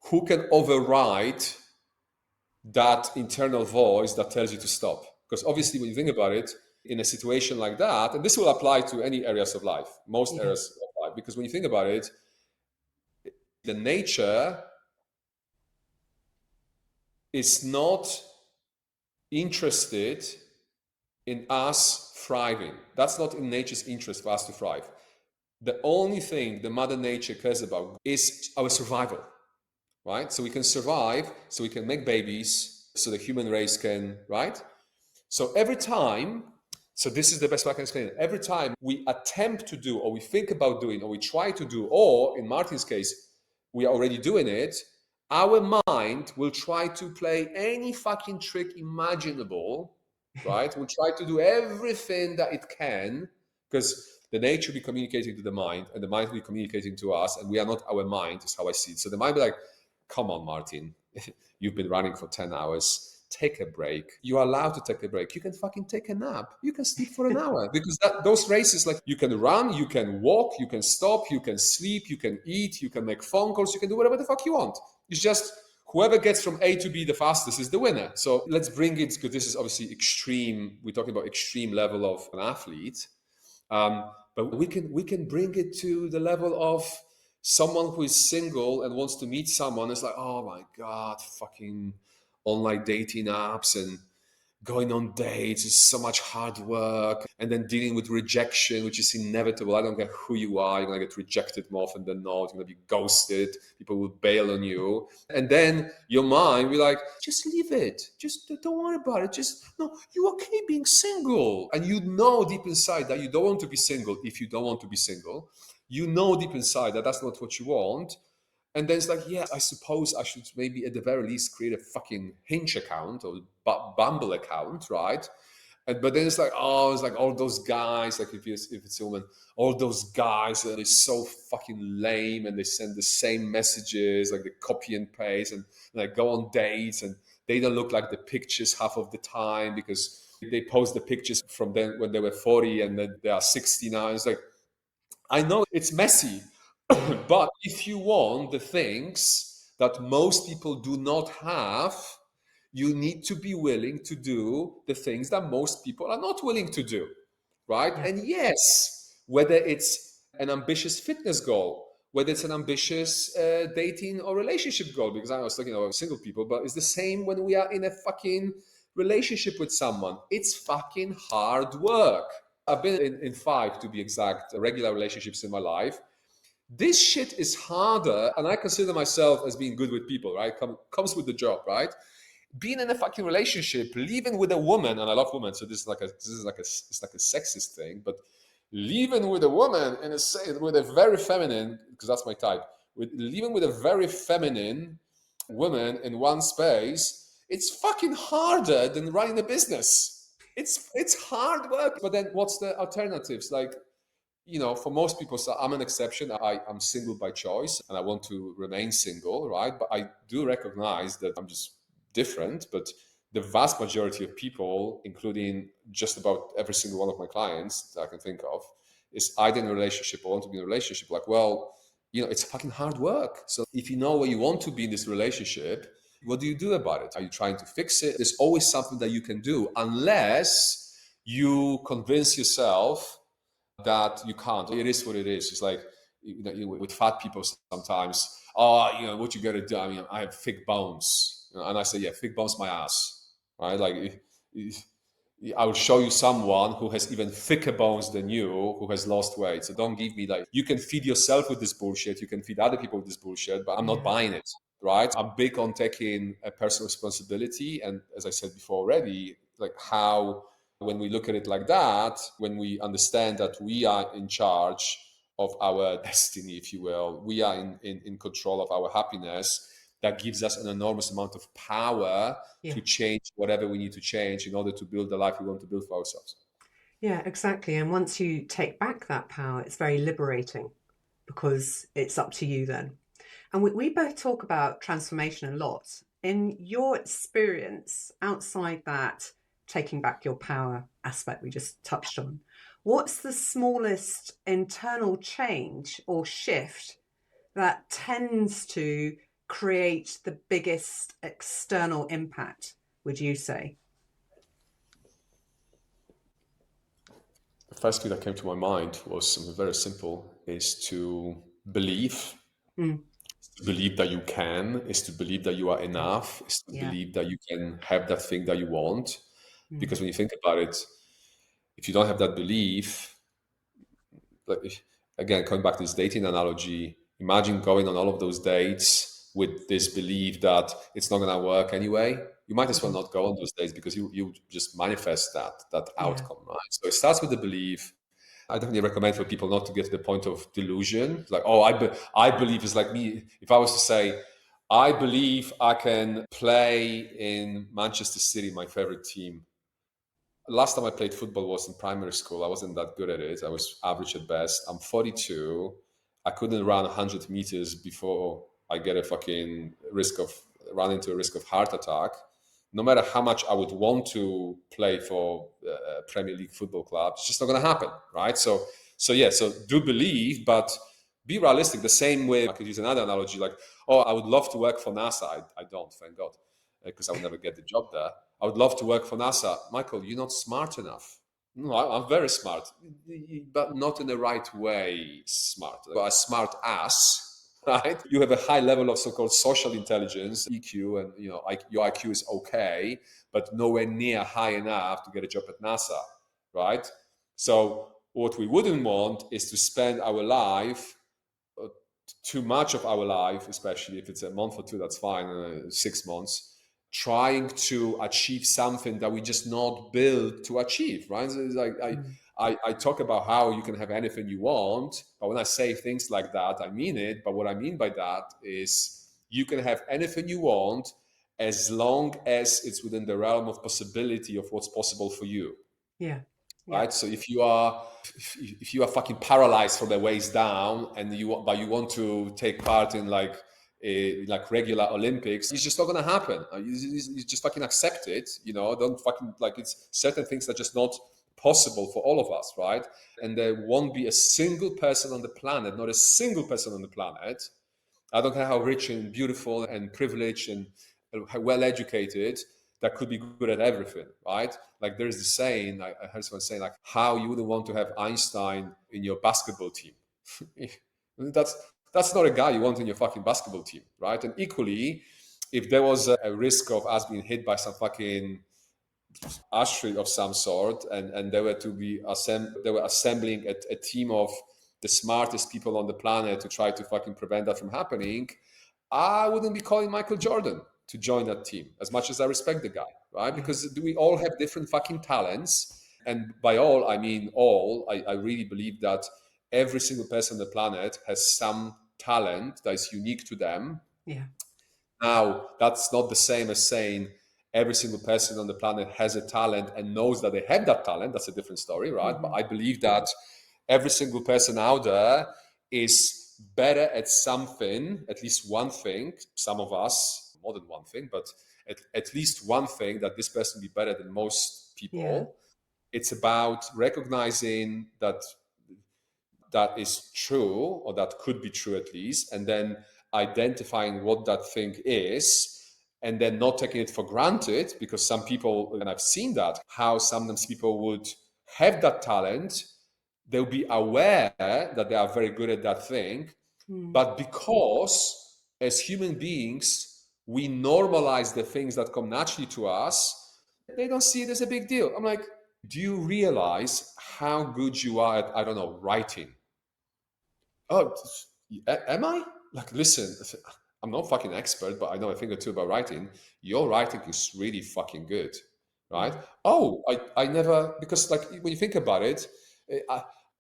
Who can override that internal voice that tells you to stop? Because Yeah. obviously, when you think about it, in a situation like that, and this will apply to any areas of life, most Yeah. areas of life, because when you think about it, the nature is not interested in us thriving. That's not in nature's interest for us to thrive. The only thing the mother nature cares about is our survival, right? So we can survive, so we can make babies, so the human race can, right? So every time, so this is the best way I can explain it. Every time we attempt to do, or we think about doing, or we try to do, or in Martin's case, we are already doing it, our mind will try to play any fucking trick imaginable, right? We'll try to do everything that it can because the nature will be communicating to the mind, and the mind will be communicating to us, and we are not our mind, is how I see it. So the mind will be like, come on, Martin, you've been running for 10 hours. Take a break. You are allowed to take a break. You can fucking take a nap. You can sleep for an hour, because those races, like, you can run, you can walk, you can stop, you can sleep, you can eat, you can make phone calls, you can do whatever the fuck you want. It's just whoever gets from A to B the fastest is the winner. So let's bring it, because this is obviously extreme. We're talking about extreme level of an athlete. But we can bring it to the level of someone who is single and wants to meet someone. It's like, oh my God, fucking online dating apps and going on dates is so much hard work, and then dealing with rejection, which is inevitable. I don't care who you are, you're gonna get rejected more often than not. You're gonna be ghosted, people will bail on you, and then your mind will be like, just leave it, just don't worry about it, just, no, you're okay being single. And you know deep inside that you don't want to be single. If you don't want to be single, you know deep inside that that's not what you want. And then it's like, yeah, I suppose I should maybe at the very least create a fucking Hinge account or Bumble account, right? But then it's like, oh, it's like all those guys, like if it's a woman, all those guys, they're so fucking lame, and they send the same messages, like they copy and paste, and like go on dates, and they don't look like the pictures half of the time, because they post the pictures from then when they were 40 and then they are 60 now. It's like, I know it's messy, but if you want the things that most people do not have, you need to be willing to do the things that most people are not willing to do, right? Yeah. And yes, whether it's an ambitious fitness goal, whether it's an ambitious dating or relationship goal, because I was talking about single people, but it's the same when we are in a fucking relationship with someone. It's fucking hard work. I've been in five, to be exact, regular relationships in my life. This shit is harder, and I consider myself as being good with people, right? Comes with the job, right? Being in a fucking relationship, living with a woman, and I love women, so it's like a sexist thing, but living with a woman with a very feminine, because that's my type, with living with a very feminine woman in one space, it's fucking harder than running a business. It's hard work. But then what's the alternatives? Like, for most people, so I'm an exception. I'm single by choice, and I want to remain single, right? But I do recognize that I'm just different. But the vast majority of people, including just about every single one of my clients that I can think of, is either in a relationship or want to be in a relationship. Like, well, it's fucking hard work. So if you know where you want to be in this relationship, what do you do about it? Are you trying to fix it? There's always something that you can do, unless you convince yourself that you can't. It is what it is. It's like, with fat people sometimes, oh, what you got to do? I mean, I have thick bones. And I say, yeah, thick bones, my ass, right? Like, I will show you someone who has even thicker bones than you, who has lost weight. So don't give me, like, you can feed yourself with this bullshit, you can feed other people with this bullshit, but I'm not buying it, right? I'm big on taking a personal responsibility. And as I said before already, like, how, when we look at it like that, when we understand that we are in charge of our destiny, if you will, we are in control of our happiness, that gives us an enormous amount of power Yeah. to change whatever we need to change in order to build the life we want to build for ourselves. Yeah, exactly. And once you take back that power, it's very liberating because it's up to you then. And we both talk about transformation a lot. In your experience, outside that taking back your power aspect we just touched on, what's the smallest internal change or shift that tends to create the biggest external impact, would you say? The first thing that came to my mind was something very simple, is to believe. Mm, To believe that you can, is to believe that you are yeah, enough, is to yeah. believe that you can have that thing that you want. Mm, Because when you think about it, if you don't have that belief, like, again, coming back to this dating analogy, imagine going on all of those dates with this belief that it's not going to work anyway. You might as well mhm, not go on those dates, because you just manifest that yeah, outcome, right? So it starts with the belief. I definitely recommend for people not to get to the point of delusion. Like, oh, I believe, it's like me. If I was to say, I believe I can play in Manchester City, my favorite team, last time I played football was in primary school. I wasn't that good at it. I was average at best. I'm 42. I couldn't run 100 meters before I get a fucking risk of run into a risk of heart attack. No matter how much I would want to play for a Premier League football club, it's just not going to happen, right? So do believe, but be realistic. The same way I could use another analogy, like, oh, I would love to work for NASA. I don't, thank God, because I would never get the job there. I would love to work for NASA. Michael, you're not smart enough. No, I'm very smart, but not in the right way smart. But a smart ass, right? You have a high level of so-called social intelligence, EQ, and your IQ is okay, but nowhere near high enough to get a job at NASA, right? So what we wouldn't want is to spend our life, too much of our life, especially if it's a month or two, that's fine, 6 months, trying to achieve something that we just not built to achieve, right? So it's like I talk about how you can have anything you want, but when I say things like that, I mean it. But what I mean by that is you can have anything you want as long as it's within the realm of possibility of what's possible for you. Yeah. Right. So if you are fucking paralyzed from the waist down and you want to take part in like regular Olympics, it's just not gonna happen. You just fucking accept it. Don't fucking like it's certain things that are just not possible for all of us, right? And there won't be a single person on the planet, not a single person on the planet. I don't care how rich and beautiful and privileged and well educated, that could be good at everything, right? Like there's the saying, I heard someone saying, like, how you wouldn't want to have Einstein in your basketball team. That's not a guy you want in your fucking basketball team, right? And equally, if there was a risk of us being hit by some fucking asteroid of some sort, and they were assembling a team of the smartest people on the planet to try to fucking prevent that from happening, I wouldn't be calling Michael Jordan to join that team, as much as I respect the guy, right? Because we all have different fucking talents. And by all, I mean all. I really believe that every single person on the planet has some talent that is unique to them. Yeah. Now, that's not the same as saying every single person on the planet has a talent and knows that they have that talent. That's a different story, right? But I believe that every single person out there is better at something, at least one thing. Some of us, more than one thing, but at least one thing that this person will be better than most people. It's about recognizing that is true, or that could be true at least, and then identifying what that thing is, and then not taking it for granted, because some people, and I've seen that, how sometimes people would have that talent, they'll be aware that they are very good at that thing, but because as human beings, we normalize the things that come naturally to us, they don't see it as a big deal. I'm like, do you realize how good you are at, I don't know, writing? Oh, am I? Like, listen, I'm not fucking expert, but I know a thing or two about writing. Your writing is really fucking good, right? Oh, I never, because like when you think about it,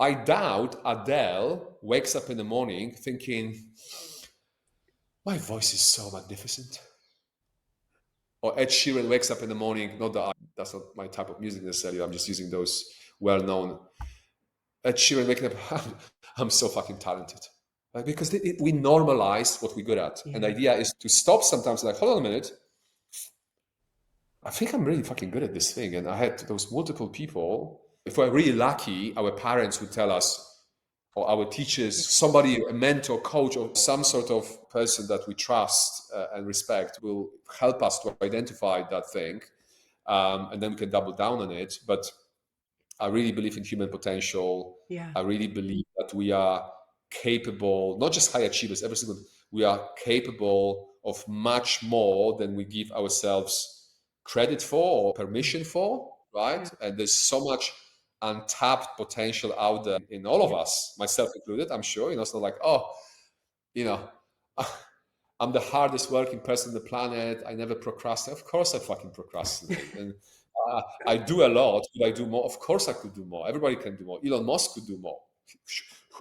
I doubt Adele wakes up in the morning thinking, my voice is so magnificent. Or Ed Sheeran wakes up in the morning, not that that's not my type of music necessarily, I'm just using those well-known. Ed Sheeran waking up, I'm so fucking talented. Right? Because we normalize what we're good at. And the idea is to stop sometimes, like, hold on a minute. I think I'm really fucking good at this thing. And I had those multiple people. If we're really lucky, our parents would tell us, or our teachers, somebody, a mentor, coach, or some sort of person that we trust and respect will help us to identify that thing. And then we can double down on it. But I really believe in human potential. Yeah. I really believe that we are capable, not just high achievers, we are capable of much more than we give ourselves credit for or permission for, right? And there's so much untapped potential out there in all of us, myself included, I'm sure. It's not like, oh, you know, I'm the hardest working person on the planet. I never procrastinate. Of course I fucking procrastinate. And I do a lot. Could I do more? Of course I could do more. Everybody can do more. Elon Musk could do more.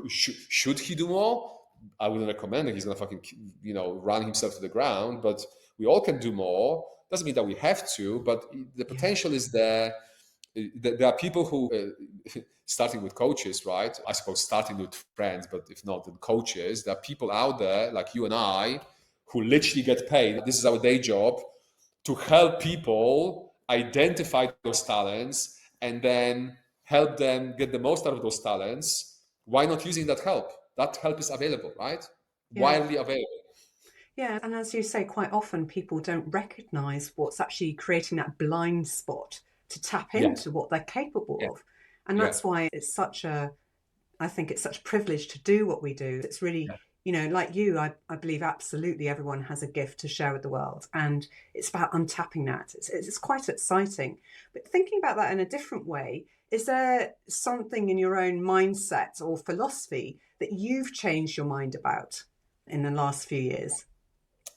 Should he do more? I wouldn't recommend it. He's gonna fucking, run himself to the ground. But we all can do more. Doesn't mean that we have to, but the potential is there. There are people who, starting with coaches, right? I suppose starting with friends, but if not, then coaches. There are people out there like you and I who literally get paid. This is our day job to help people identify those talents and then help them get the most out of those talents. Why not using that help? That help is available, right? Yeah. Widely available. Yeah, and as you say, quite often people don't recognize what's actually creating that blind spot to tap Yeah, into what they're capable yeah, of. And yeah, that's why it's such a, I think it's such a privilege to do what we do. It's really, yeah. like you, I believe absolutely everyone has a gift to share with the world. And it's about untapping that. It's quite exciting. But thinking about that in a different way, is there something in your own mindset or philosophy that you've changed your mind about in the last few years?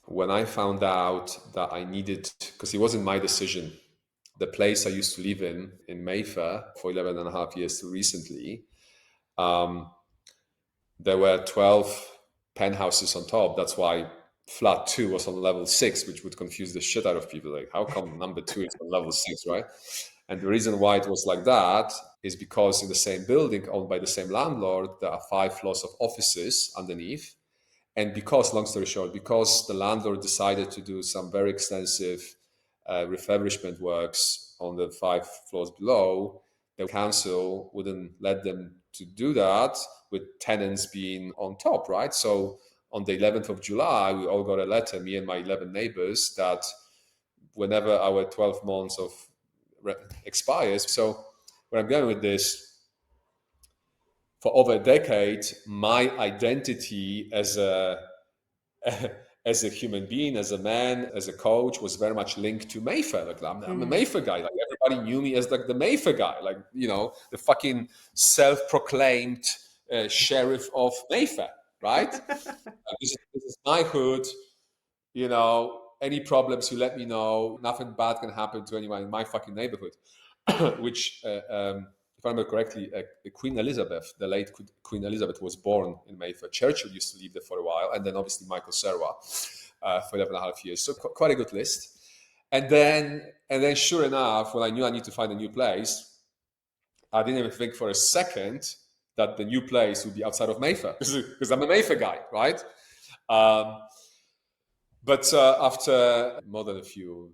When I found out that I needed, because it wasn't my decision, the place I used to live in Mayfair for 11 and a half years till recently, um, there were 12 penthouses on top. That's why flat two was on level 6, which would confuse the shit out of people. Like, how come number 2 is on level 6, right? And the reason why it was like that is because in the same building owned by the same landlord, there are 5 floors of offices underneath. And because, long story short, because the landlord decided to do some very extensive refurbishment works on the 5 floors below, the council wouldn't let them to do that with tenants being on top, right? So on the 11th of July, we all got a letter, me and my 11 neighbors, that whenever our 12 months of expires. So where I'm going with this, for over a decade, my identity as a as a human being, as a man, as a coach, was very much linked to Mayfair. Like I'm a Mm. Mayfair guy. Like everybody knew me as like the Mayfair guy. Like the fucking self-proclaimed sheriff of Mayfair, right? This is my hood. Any problems, you let me know. Nothing bad can happen to anyone in my fucking neighborhood. Which, if I remember correctly, Queen Elizabeth, the late Queen Elizabeth, was born in Mayfair. Churchill used to live there for a while, and then obviously Michael Serwa for 11 and a half years. So quite a good list. And then, sure enough, when I knew I need to find a new place, I didn't even think for a second that the new place would be outside of Mayfair because I'm a Mayfair guy, right? Um, but after more than a few,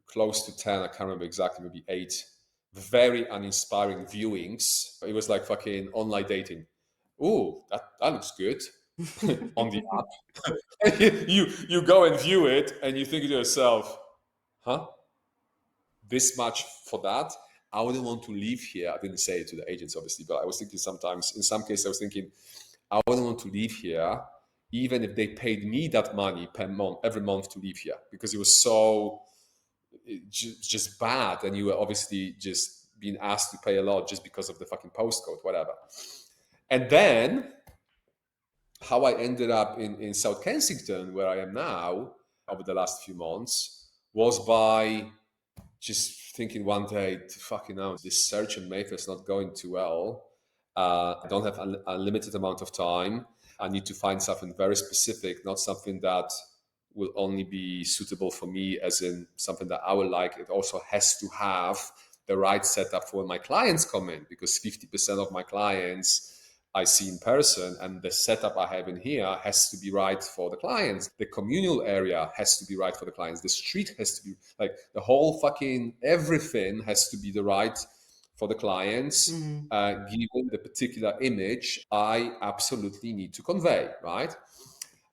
close to 10, I can't remember exactly, maybe 8, very uninspiring viewings. It was like fucking online dating. Oh, that looks good on the app. you go and view it and you think to yourself, huh? This much for that? I wouldn't want to live here. I didn't say it to the agents, obviously, but I was thinking sometimes, in some cases, I was thinking, I wouldn't want to live here, even if they paid me that money per month, every month to live here, because it was so just bad. And you were obviously just being asked to pay a lot just because of the fucking postcode, whatever. And then how I ended up in South Kensington, where I am now, over the last few months, was by just thinking one day, fucking hell, this search in Mayfair is not going too well. I don't have a limited amount of time. I need to find something very specific, not something that will only be suitable for me, as in something that I will like. It also has to have the right setup for when my clients come in, because 50% of my clients I see in person, and the setup I have in here has to be right for the clients. The communal area has to be right for the clients. The street has to be like the whole fucking everything has to be the right for the clients, Mm. given the particular image I absolutely need to convey, right?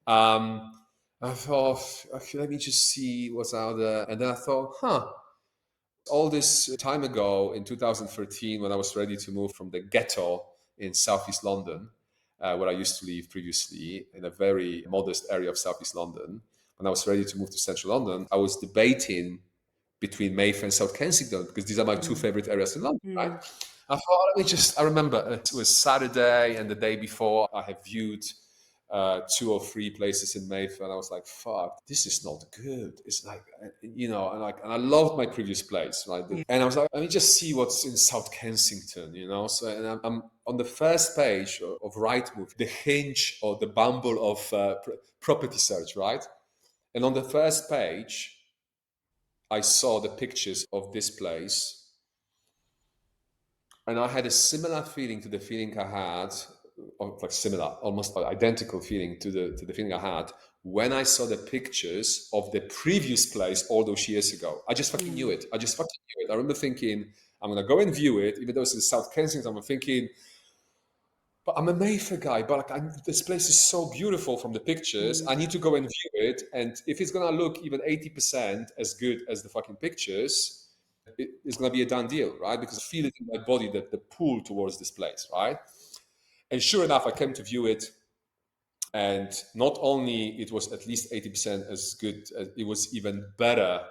Um, I thought, okay, let me just see what's out there. And then I thought, all this time ago in 2013, when I was ready to move from the ghetto in Southeast London, where I used to live previously, in a very modest area of Southeast London, when I was ready to move to Central London, I was debating between Mayfair and South Kensington, because these are my two Mm. favorite areas in London, right? Mm. I thought, I remember it was Saturday, and the day before I had viewed 2 or 3 places in Mayfair, and I was like, fuck, this is not good. It's like, and I loved my previous place, right? Yeah. And I was like, let me just see what's in South Kensington, So, and I'm on the first page of Rightmove, the Hinge or the Bumble of property search, right? And on the first page, I saw the pictures of this place, And I had a similar feeling to the feeling I had, or like similar, almost identical feeling to the feeling I had when I saw the pictures of the previous place all those years ago. I just fucking knew it. I just fucking knew it. I remember thinking, I'm gonna go and view it, even though it's in South Kensington. I'm thinking, but I'm a Mayfair guy, but like this place is so beautiful from the pictures. I need to go and view it, and if it's gonna look even 80% as good as the fucking pictures, it's gonna be a done deal, right? Because I feel it in my body that the pull towards this place, right? And sure enough, I came to view it, and not only it was at least 80% as good, as it was even better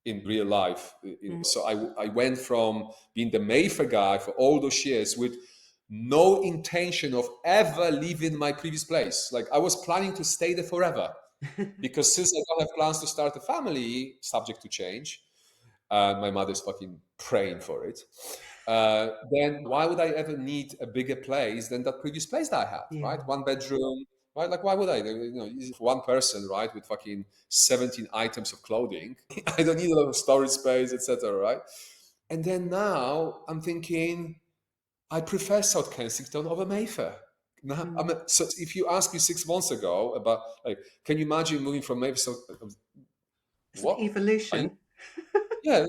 in real life. So I went from being the Mayfair guy for all those years with no intention of ever leaving my previous place. Like I was planning to stay there forever because since I don't have plans to start a family, subject to change, my mother's fucking praying for it. Then why would I ever need a bigger place than that previous place that I had, right? One bedroom, right? Like, why would I? You know, one person, right, with fucking 17 items of clothing. I don't need a lot of storage space, etc., right? And then now I'm thinking, I prefer South Kensington over Mayfair. Now, so if you asked me 6 months ago about, like, can you imagine moving from Mayfair? It's an What? Are you? evolution. Yeah,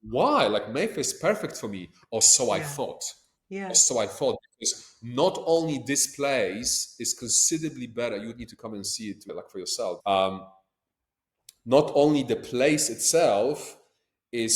why? Like Mayfair is perfect for me, or so I Yeah. thought. Or Yeah. so I thought, because not only this place is considerably better, you would need to come and see it like for yourself. Not only the place itself is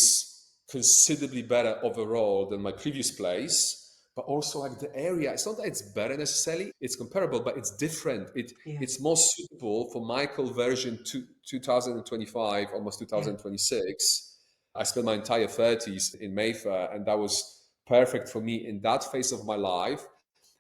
considerably better overall than my previous place, but also like the area. It's not that it's better necessarily, it's comparable, but it's different. It's more suitable for Michael version 2025, almost 2026. I spent my entire 30s in Mayfair, and that was perfect for me in that phase of my life.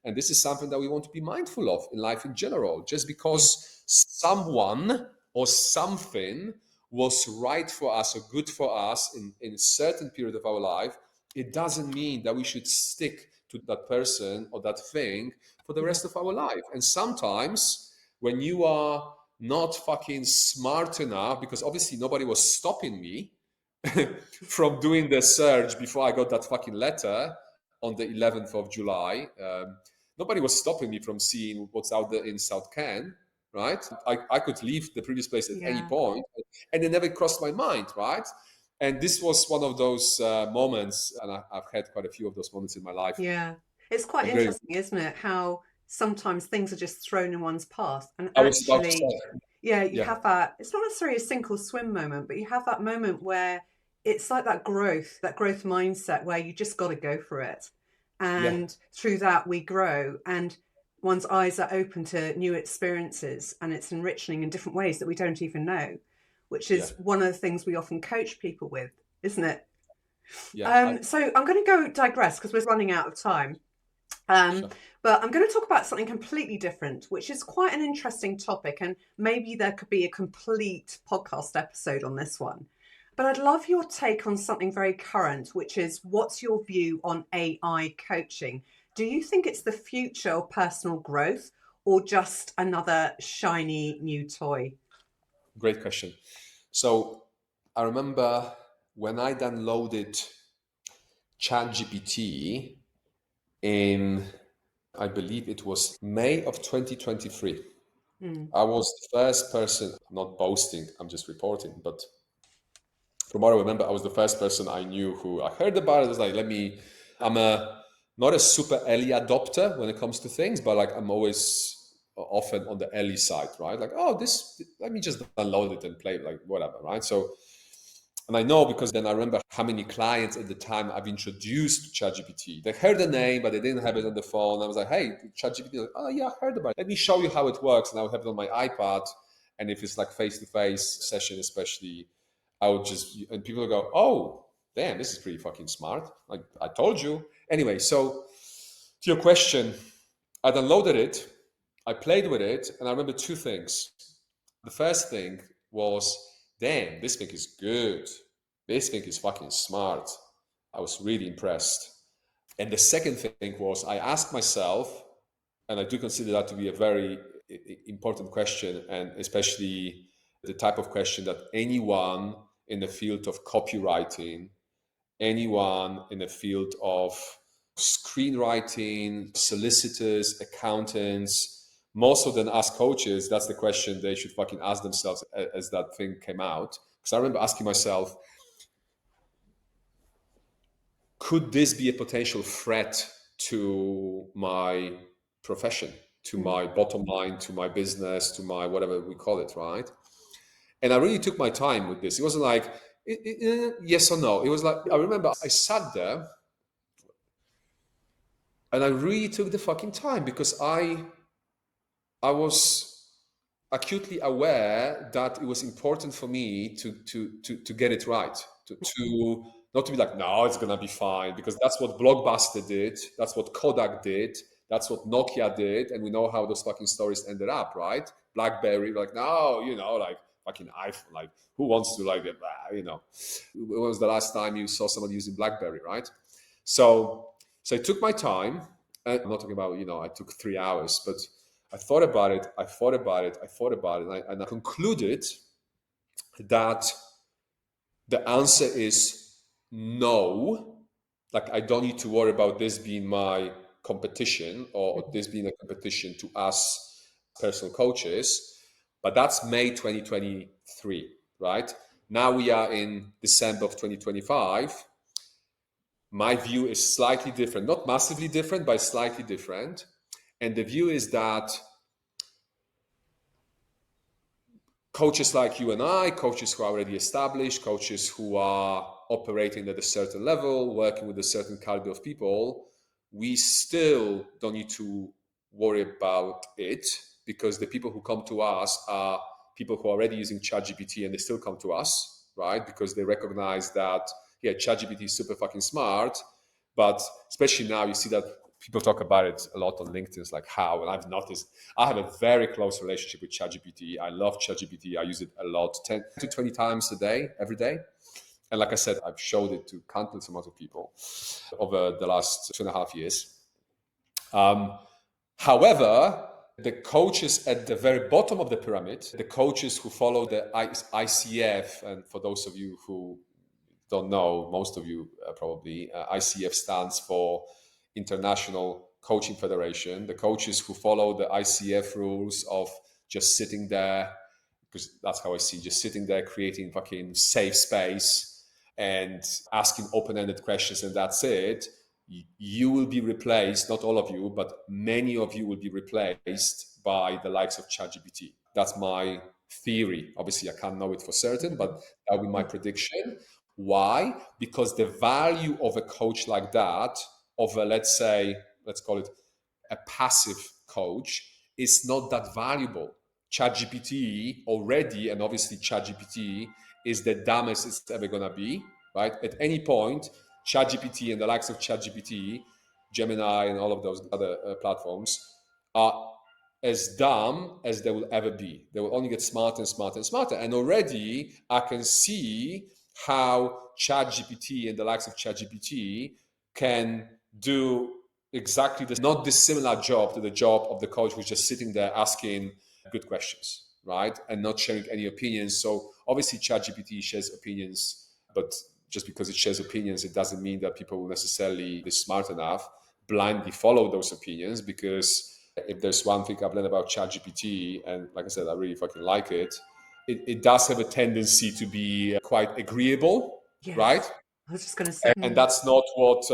And this is something that we want to be mindful of in life in general. Just because someone or something was right for us or good for us in a certain period of our life, it doesn't mean that we should stick to that person or that thing for the rest of our life. And sometimes when you are not fucking smart enough, because obviously nobody was stopping me from doing the search before I got that fucking letter on the 11th of July. Nobody was stopping me from seeing what's out there in South Ken, right? I could leave the previous place at any point, and it never crossed my mind, right? And this was one of those moments, and I've had quite a few of those moments in my life. Yeah. It's quite I'm very, interesting, isn't it? How sometimes things are just thrown in one's path. And I was about to actually, say, you yeah, have that, it's not necessarily a sink or swim moment, but you have that moment where it's like that growth mindset where you just got to go for it. yeah, And through that, we grow and one's eyes are open to new experiences and it's enriching in different ways that we don't even know, which yeah, is one of the things we often coach people with, isn't it? yeah. So I'm going to go digress because we're running out of time. Um, Sure. but I'm going to talk about something completely different, which is quite an interesting topic, and maybe there could be a complete podcast episode on this one. But I'd love your take on something very current, which is what's your view on AI coaching? Do you think it's the future of personal growth or just another shiny new toy? Great question. So I remember when I downloaded ChatGPT in, I believe it was May of 2023. Mm. I was the first person, not boasting, I'm just reporting, but from what I remember, I was the first person I knew who I heard about it. I was like, I'm not a super early adopter when it comes to things, but like I'm always often on the early side, right? Like, oh, let me just download it and play it, like whatever, right? So, and I know because then I remember how many clients at the time I've introduced to ChatGPT. They heard the name, but they didn't have it on the phone. I was like, hey, ChatGPT, like, oh yeah, I heard about it. Let me show you how it works. And I would have it on my iPad. And if it's like face-to-face session, especially, I would just, and people would go, oh, damn, this is pretty fucking smart. Like I told you. Anyway, so to your question, I downloaded it, I played with it, and I remember two things. The first thing was, damn, this thing is good. This thing is fucking smart. I was really impressed. And the second thing was, I asked myself, and I do consider that to be a very important question, and especially the type of question that anyone in the field of copywriting, anyone in the field of screenwriting, solicitors, accountants, most of them as coaches, that's the question they should fucking ask themselves as that thing came out. Because I remember asking myself, could this be a potential threat to my profession, to my bottom line, to my business, to my whatever we call it, right? And I really took my time with this. It wasn't like, yes or no. It was like, I remember I sat there and I really took the fucking time because I was acutely aware that it was important for me to get it right, to not to be like, no, it's gonna be fine, because that's what Blockbuster did, that's what Kodak did, that's what Nokia did, and we know how those fucking stories ended up, right? BlackBerry, like, no, like fucking iPhone, like who wants to like, when was the last time you saw someone using BlackBerry, right? So I took my time. And I'm not talking about, I took 3 hours, but I thought about it, and I concluded that the answer is no. Like, I don't need to worry about this being my competition or this being a competition to us personal coaches. But that's May 2023, right? Now we are in December of 2025. My view is slightly different, not massively different, but slightly different. And the view is that coaches like you and I, coaches who are already established, coaches who are operating at a certain level, working with a certain caliber of people, we still don't need to worry about it, because the people who come to us are people who are already using ChatGPT, and they still come to us, right? Because they recognize that, yeah, ChatGPT is super fucking smart, but especially now you see that people talk about it a lot on LinkedIn. It's like how, and I've noticed I have a very close relationship with ChatGPT. I love ChatGPT. I use it a lot, 10 to 20 times a day, every day. And like I said, I've showed it to countless amounts of people over the last 2.5 years. However, the coaches at the very bottom of the pyramid, the coaches who follow the ICF, and for those of you who don't know, most of you probably, ICF stands for International Coaching Federation. The coaches who follow the ICF rules of just sitting there, because that's how I see, just sitting there creating fucking safe space and asking open-ended questions, and that's it. You will be replaced, not all of you, but many of you will be replaced by the likes of ChatGPT. That's my theory. Obviously, I can't know it for certain, but that will be my prediction. Why? Because the value of a coach like that, of a, let's call it a passive coach, is not that valuable. ChatGPT already, and obviously ChatGPT is the dumbest it's ever going to be, right? At any point, ChatGPT and the likes of ChatGPT, Gemini, and all of those other platforms are as dumb as they will ever be. They will only get smarter and smarter and smarter. And already I can see how ChatGPT and the likes of ChatGPT can do exactly this, not dissimilar job to the job of the coach who's just sitting there asking good questions, right? And not sharing any opinions. So obviously ChatGPT shares opinions, but just because it shares opinions, it doesn't mean that people will necessarily be smart enough, blindly follow those opinions. Because if there's one thing I've learned about ChatGPT, and like I said, I really fucking like it, it does have a tendency to be quite agreeable, yes, right? I was just going to say. And that's not what,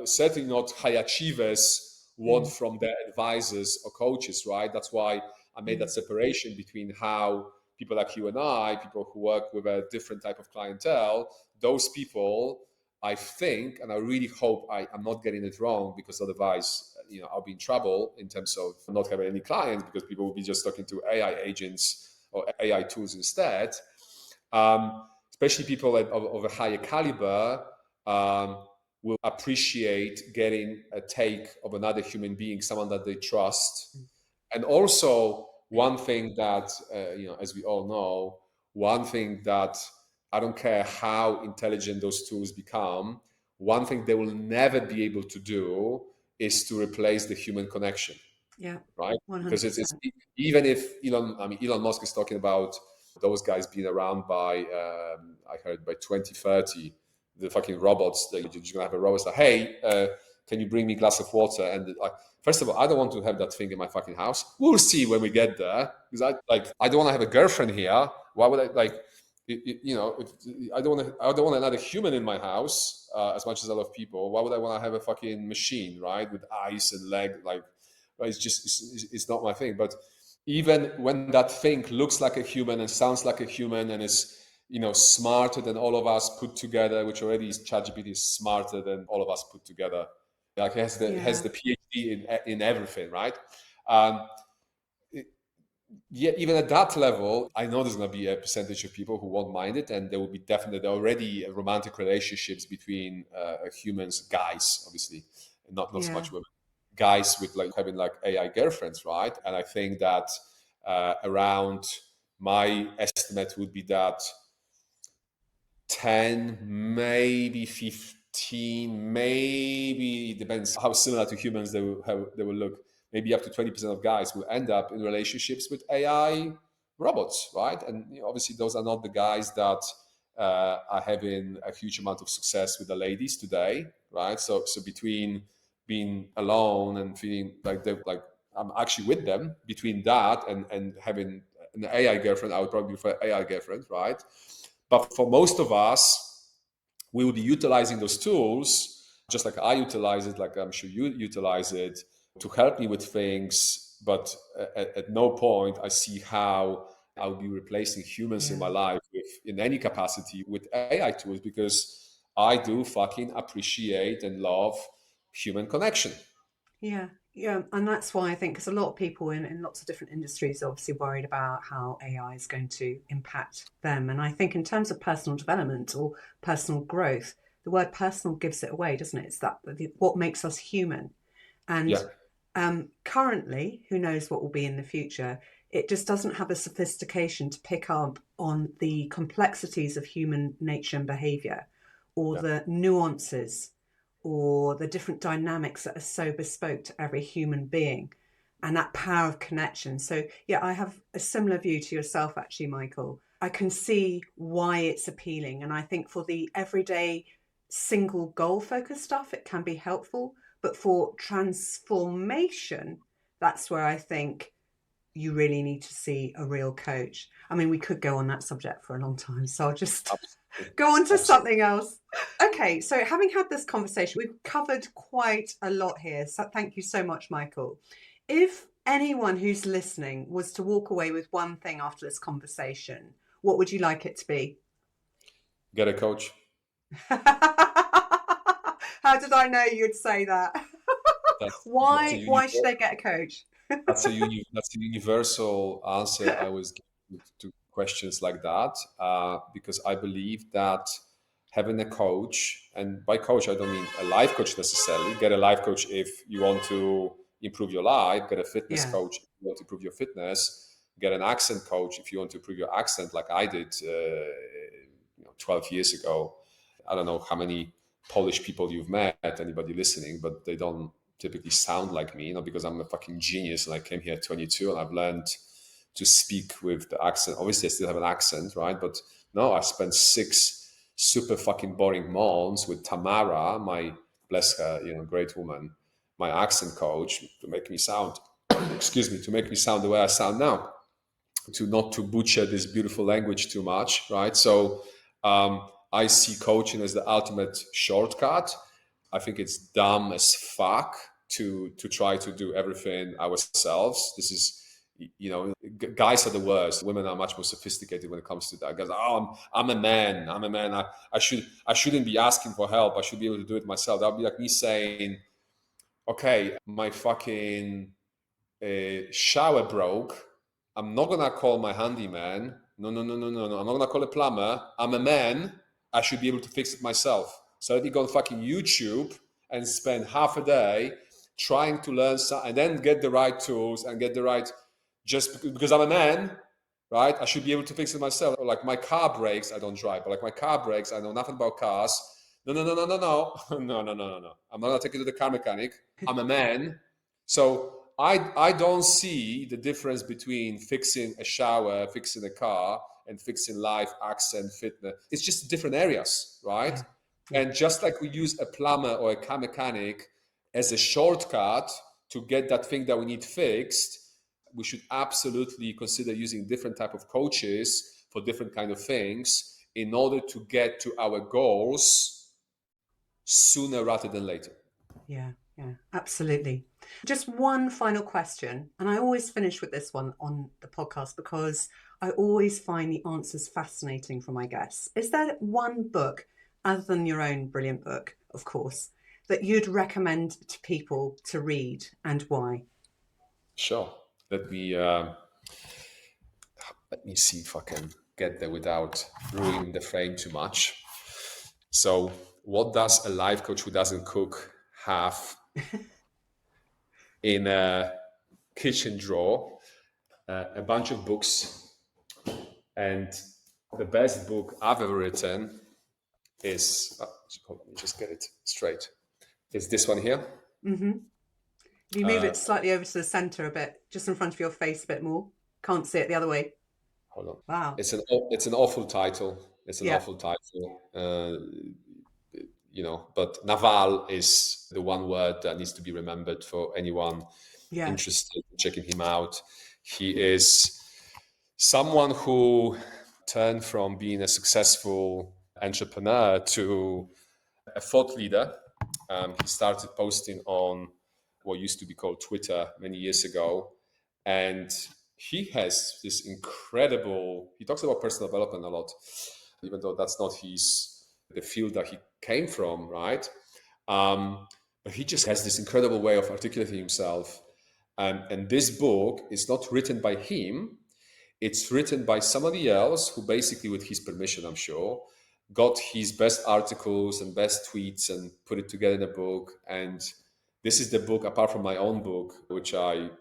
certainly not high achievers want from their advisors or coaches, right? That's why I made that separation between how people like you and I, people who work with a different type of clientele, those people, I think, and I really hope I'm not getting it wrong, because otherwise, I'll be in trouble in terms of not having any clients, because people will be just talking to AI agents or AI tools instead. Especially people of a higher caliber will appreciate getting a take of another human being, someone that they trust. And also, one thing that, as we all know, one thing that I don't care how intelligent those tools become, one thing they will never be able to do is to replace the human connection. Yeah. Right? 100%. Because it's even if Elon Musk is talking about those guys being around by, I heard by 2030, the fucking robots, they're just gonna have a robot like, hey, can you bring me a glass of water? And like, first of all, I don't want to have that thing in my fucking house. We'll see when we get there, because I don't want to have a girlfriend here. Why would I I don't want another human in my house. As much as I love people, why would I want to have a fucking machine, right, with eyes and leg? Like, it's not my thing. But even when that thing looks like a human and sounds like a human and is, smarter than all of us put together, which already is, ChatGPT is smarter than all of us put together. Like, it has the PhD in everything, right? Yeah, even at that level, I know there's going to be a percentage of people who won't mind it, and there will be definitely already romantic relationships between humans, guys, obviously, not so much women, guys with like having like AI girlfriends, right? And I think that around, my estimate would be that 10, maybe 15, maybe, depends how similar to humans they will look. Maybe up to 20% of guys will end up in relationships with AI robots, right? And obviously those are not the guys that are having a huge amount of success with the ladies today, right? So between being alone and feeling like I'm actually with them, between that and having an AI girlfriend, I would probably prefer AI girlfriend, right? But for most of us, we will be utilizing those tools just like I utilize it, like I'm sure you utilize it, to help me with things. But at no point I see how I'll be replacing humans in my life in any capacity with AI tools, because I do fucking appreciate and love human connection. Yeah, yeah, and that's why I think, because a lot of people in lots of different industries are obviously worried about how AI is going to impact them. And I think in terms of personal development or personal growth, the word personal gives it away, doesn't it? It's what makes us human. And Yeah, currently, who knows what will be in the future, it just doesn't have a sophistication to pick up on the complexities of human nature and behavior, or yeah. the nuances, or the different dynamics that are so bespoke to every human being, and that power of connection. So, yeah, I have a similar view to yourself, actually, Michael. I can see why it's appealing. And I think for the everyday single goal focused stuff, it can be helpful. But for transformation, that's where I think you really need to see a real coach. I mean, we could go on that subject for a long time, so I'll just go on to something else. Okay, so having had this conversation, we've covered quite a lot here. So thank you so much, Michael. If anyone who's listening was to walk away with one thing after this conversation, what would you like it to be? Get a coach. How did I know you'd say that? That's Why? a Why should they get a coach? that's a universal answer I always give to questions like that, because I believe that having a coach, and by coach I don't mean a life coach necessarily. Get a life coach if you want to improve your life. Get a fitness Yeah. coach if you want to improve your fitness. Get an accent coach if you want to improve your accent, like I did 12 years ago. I don't know how many Polish people you've met, anybody listening, but they don't typically sound like me, because I'm a fucking genius and I came here at 22 and I've learned to speak with the accent. Obviously, I still have an accent, right? But no, I spent 6 super fucking boring months with Tamara, my, bless her, great woman, my accent coach, to make me sound, excuse me, to make me sound the way I sound now, to not to butcher this beautiful language too much, right? So I see coaching as the ultimate shortcut. I think it's dumb as fuck to try to do everything ourselves. This is, guys are the worst. Women are much more sophisticated when it comes to that. Guys, I'm a man. I shouldn't be asking for help. I should be able to do it myself. That would be like me saying, okay, my fucking shower broke. I'm not gonna call my handyman. No. I'm not gonna call a plumber. I'm a man. I should be able to fix it myself. So let me go on fucking YouTube and spend half a day trying to learn and then get the right tools and get the right. Just because I'm a man, right? I should be able to fix it myself. Or like my car breaks, I don't drive, but like my car breaks, I know nothing about cars. No. No. I'm not gonna take it to the car mechanic. I'm a man. So I don't see the difference between fixing a shower, fixing a car, and fixing life, accent, fitness. It's just different areas, right? Yeah. And just like we use a plumber or a car mechanic as a shortcut to get that thing that we need fixed, we should absolutely consider using different type of coaches for different kind of things in order to get to our goals sooner rather than later. Yeah, absolutely. Just one final question, and I always finish with this one on the podcast because I always find the answers fascinating from my guests. Is there one book, other than your own brilliant book, of course, that you'd recommend to people to read, and why? Sure. Let me see if I can get there without ruining the frame too much. So, what does a life coach who doesn't cook have in a kitchen drawer? A bunch of books, and the best book I've ever written is, let me just get it straight. It's this one here. Mm-hmm. If you move it slightly over to the center a bit, just in front of your face a bit more. Can't see it the other way. Hold on. Wow. It's an awful title. It's an awful title. But Naval is the one word that needs to be remembered for anyone interested in checking him out. He is someone who turned from being a successful entrepreneur to a thought leader. He started posting on what used to be called Twitter many years ago. And he has this incredible, he talks about personal development a lot, even though that's not the field that he came from, right? But he just has this incredible way of articulating himself. And this book is not written by him. It's written by somebody else who basically, with his permission, I'm sure, got his best articles and best tweets and put it together in a book. And this is the book, apart from my own book, which I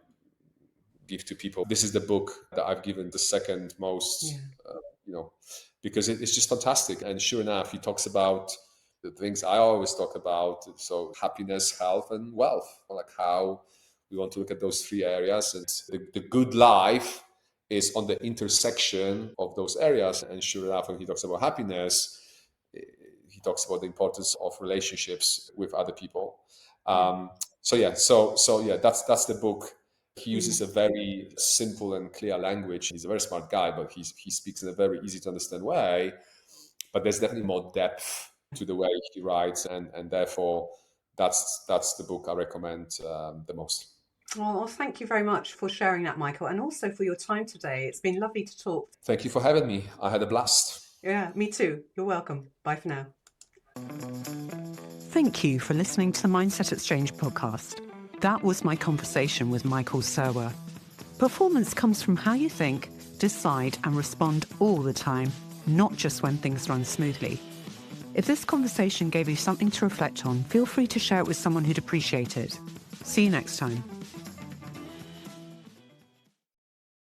give to people. This is the book that I've given the second most, because it's just fantastic. And sure enough, he talks about the things I always talk about. So happiness, health, and wealth, like how we want to look at those three areas. And the good life is on the intersection of those areas. And sure enough, when he talks about happiness, he talks about the importance of relationships with other people. That's the book. He uses a very simple and clear language. He's a very smart guy, but he speaks in a very easy to understand way. But there's definitely more depth to the way he writes, and therefore that's the book I recommend the most. Well, thank you very much for sharing that, Michael, and also for your time today. It's been lovely to talk. Thank you for having me. I had a blast. Yeah, me too. You're welcome. Bye for now. Thank you for listening to the Mindset Exchange podcast. That was my conversation with Michael Serwa. Performance comes from how you think, decide, and respond all the time, not just when things run smoothly. If this conversation gave you something to reflect on, feel free to share it with someone who'd appreciate it. See you next time.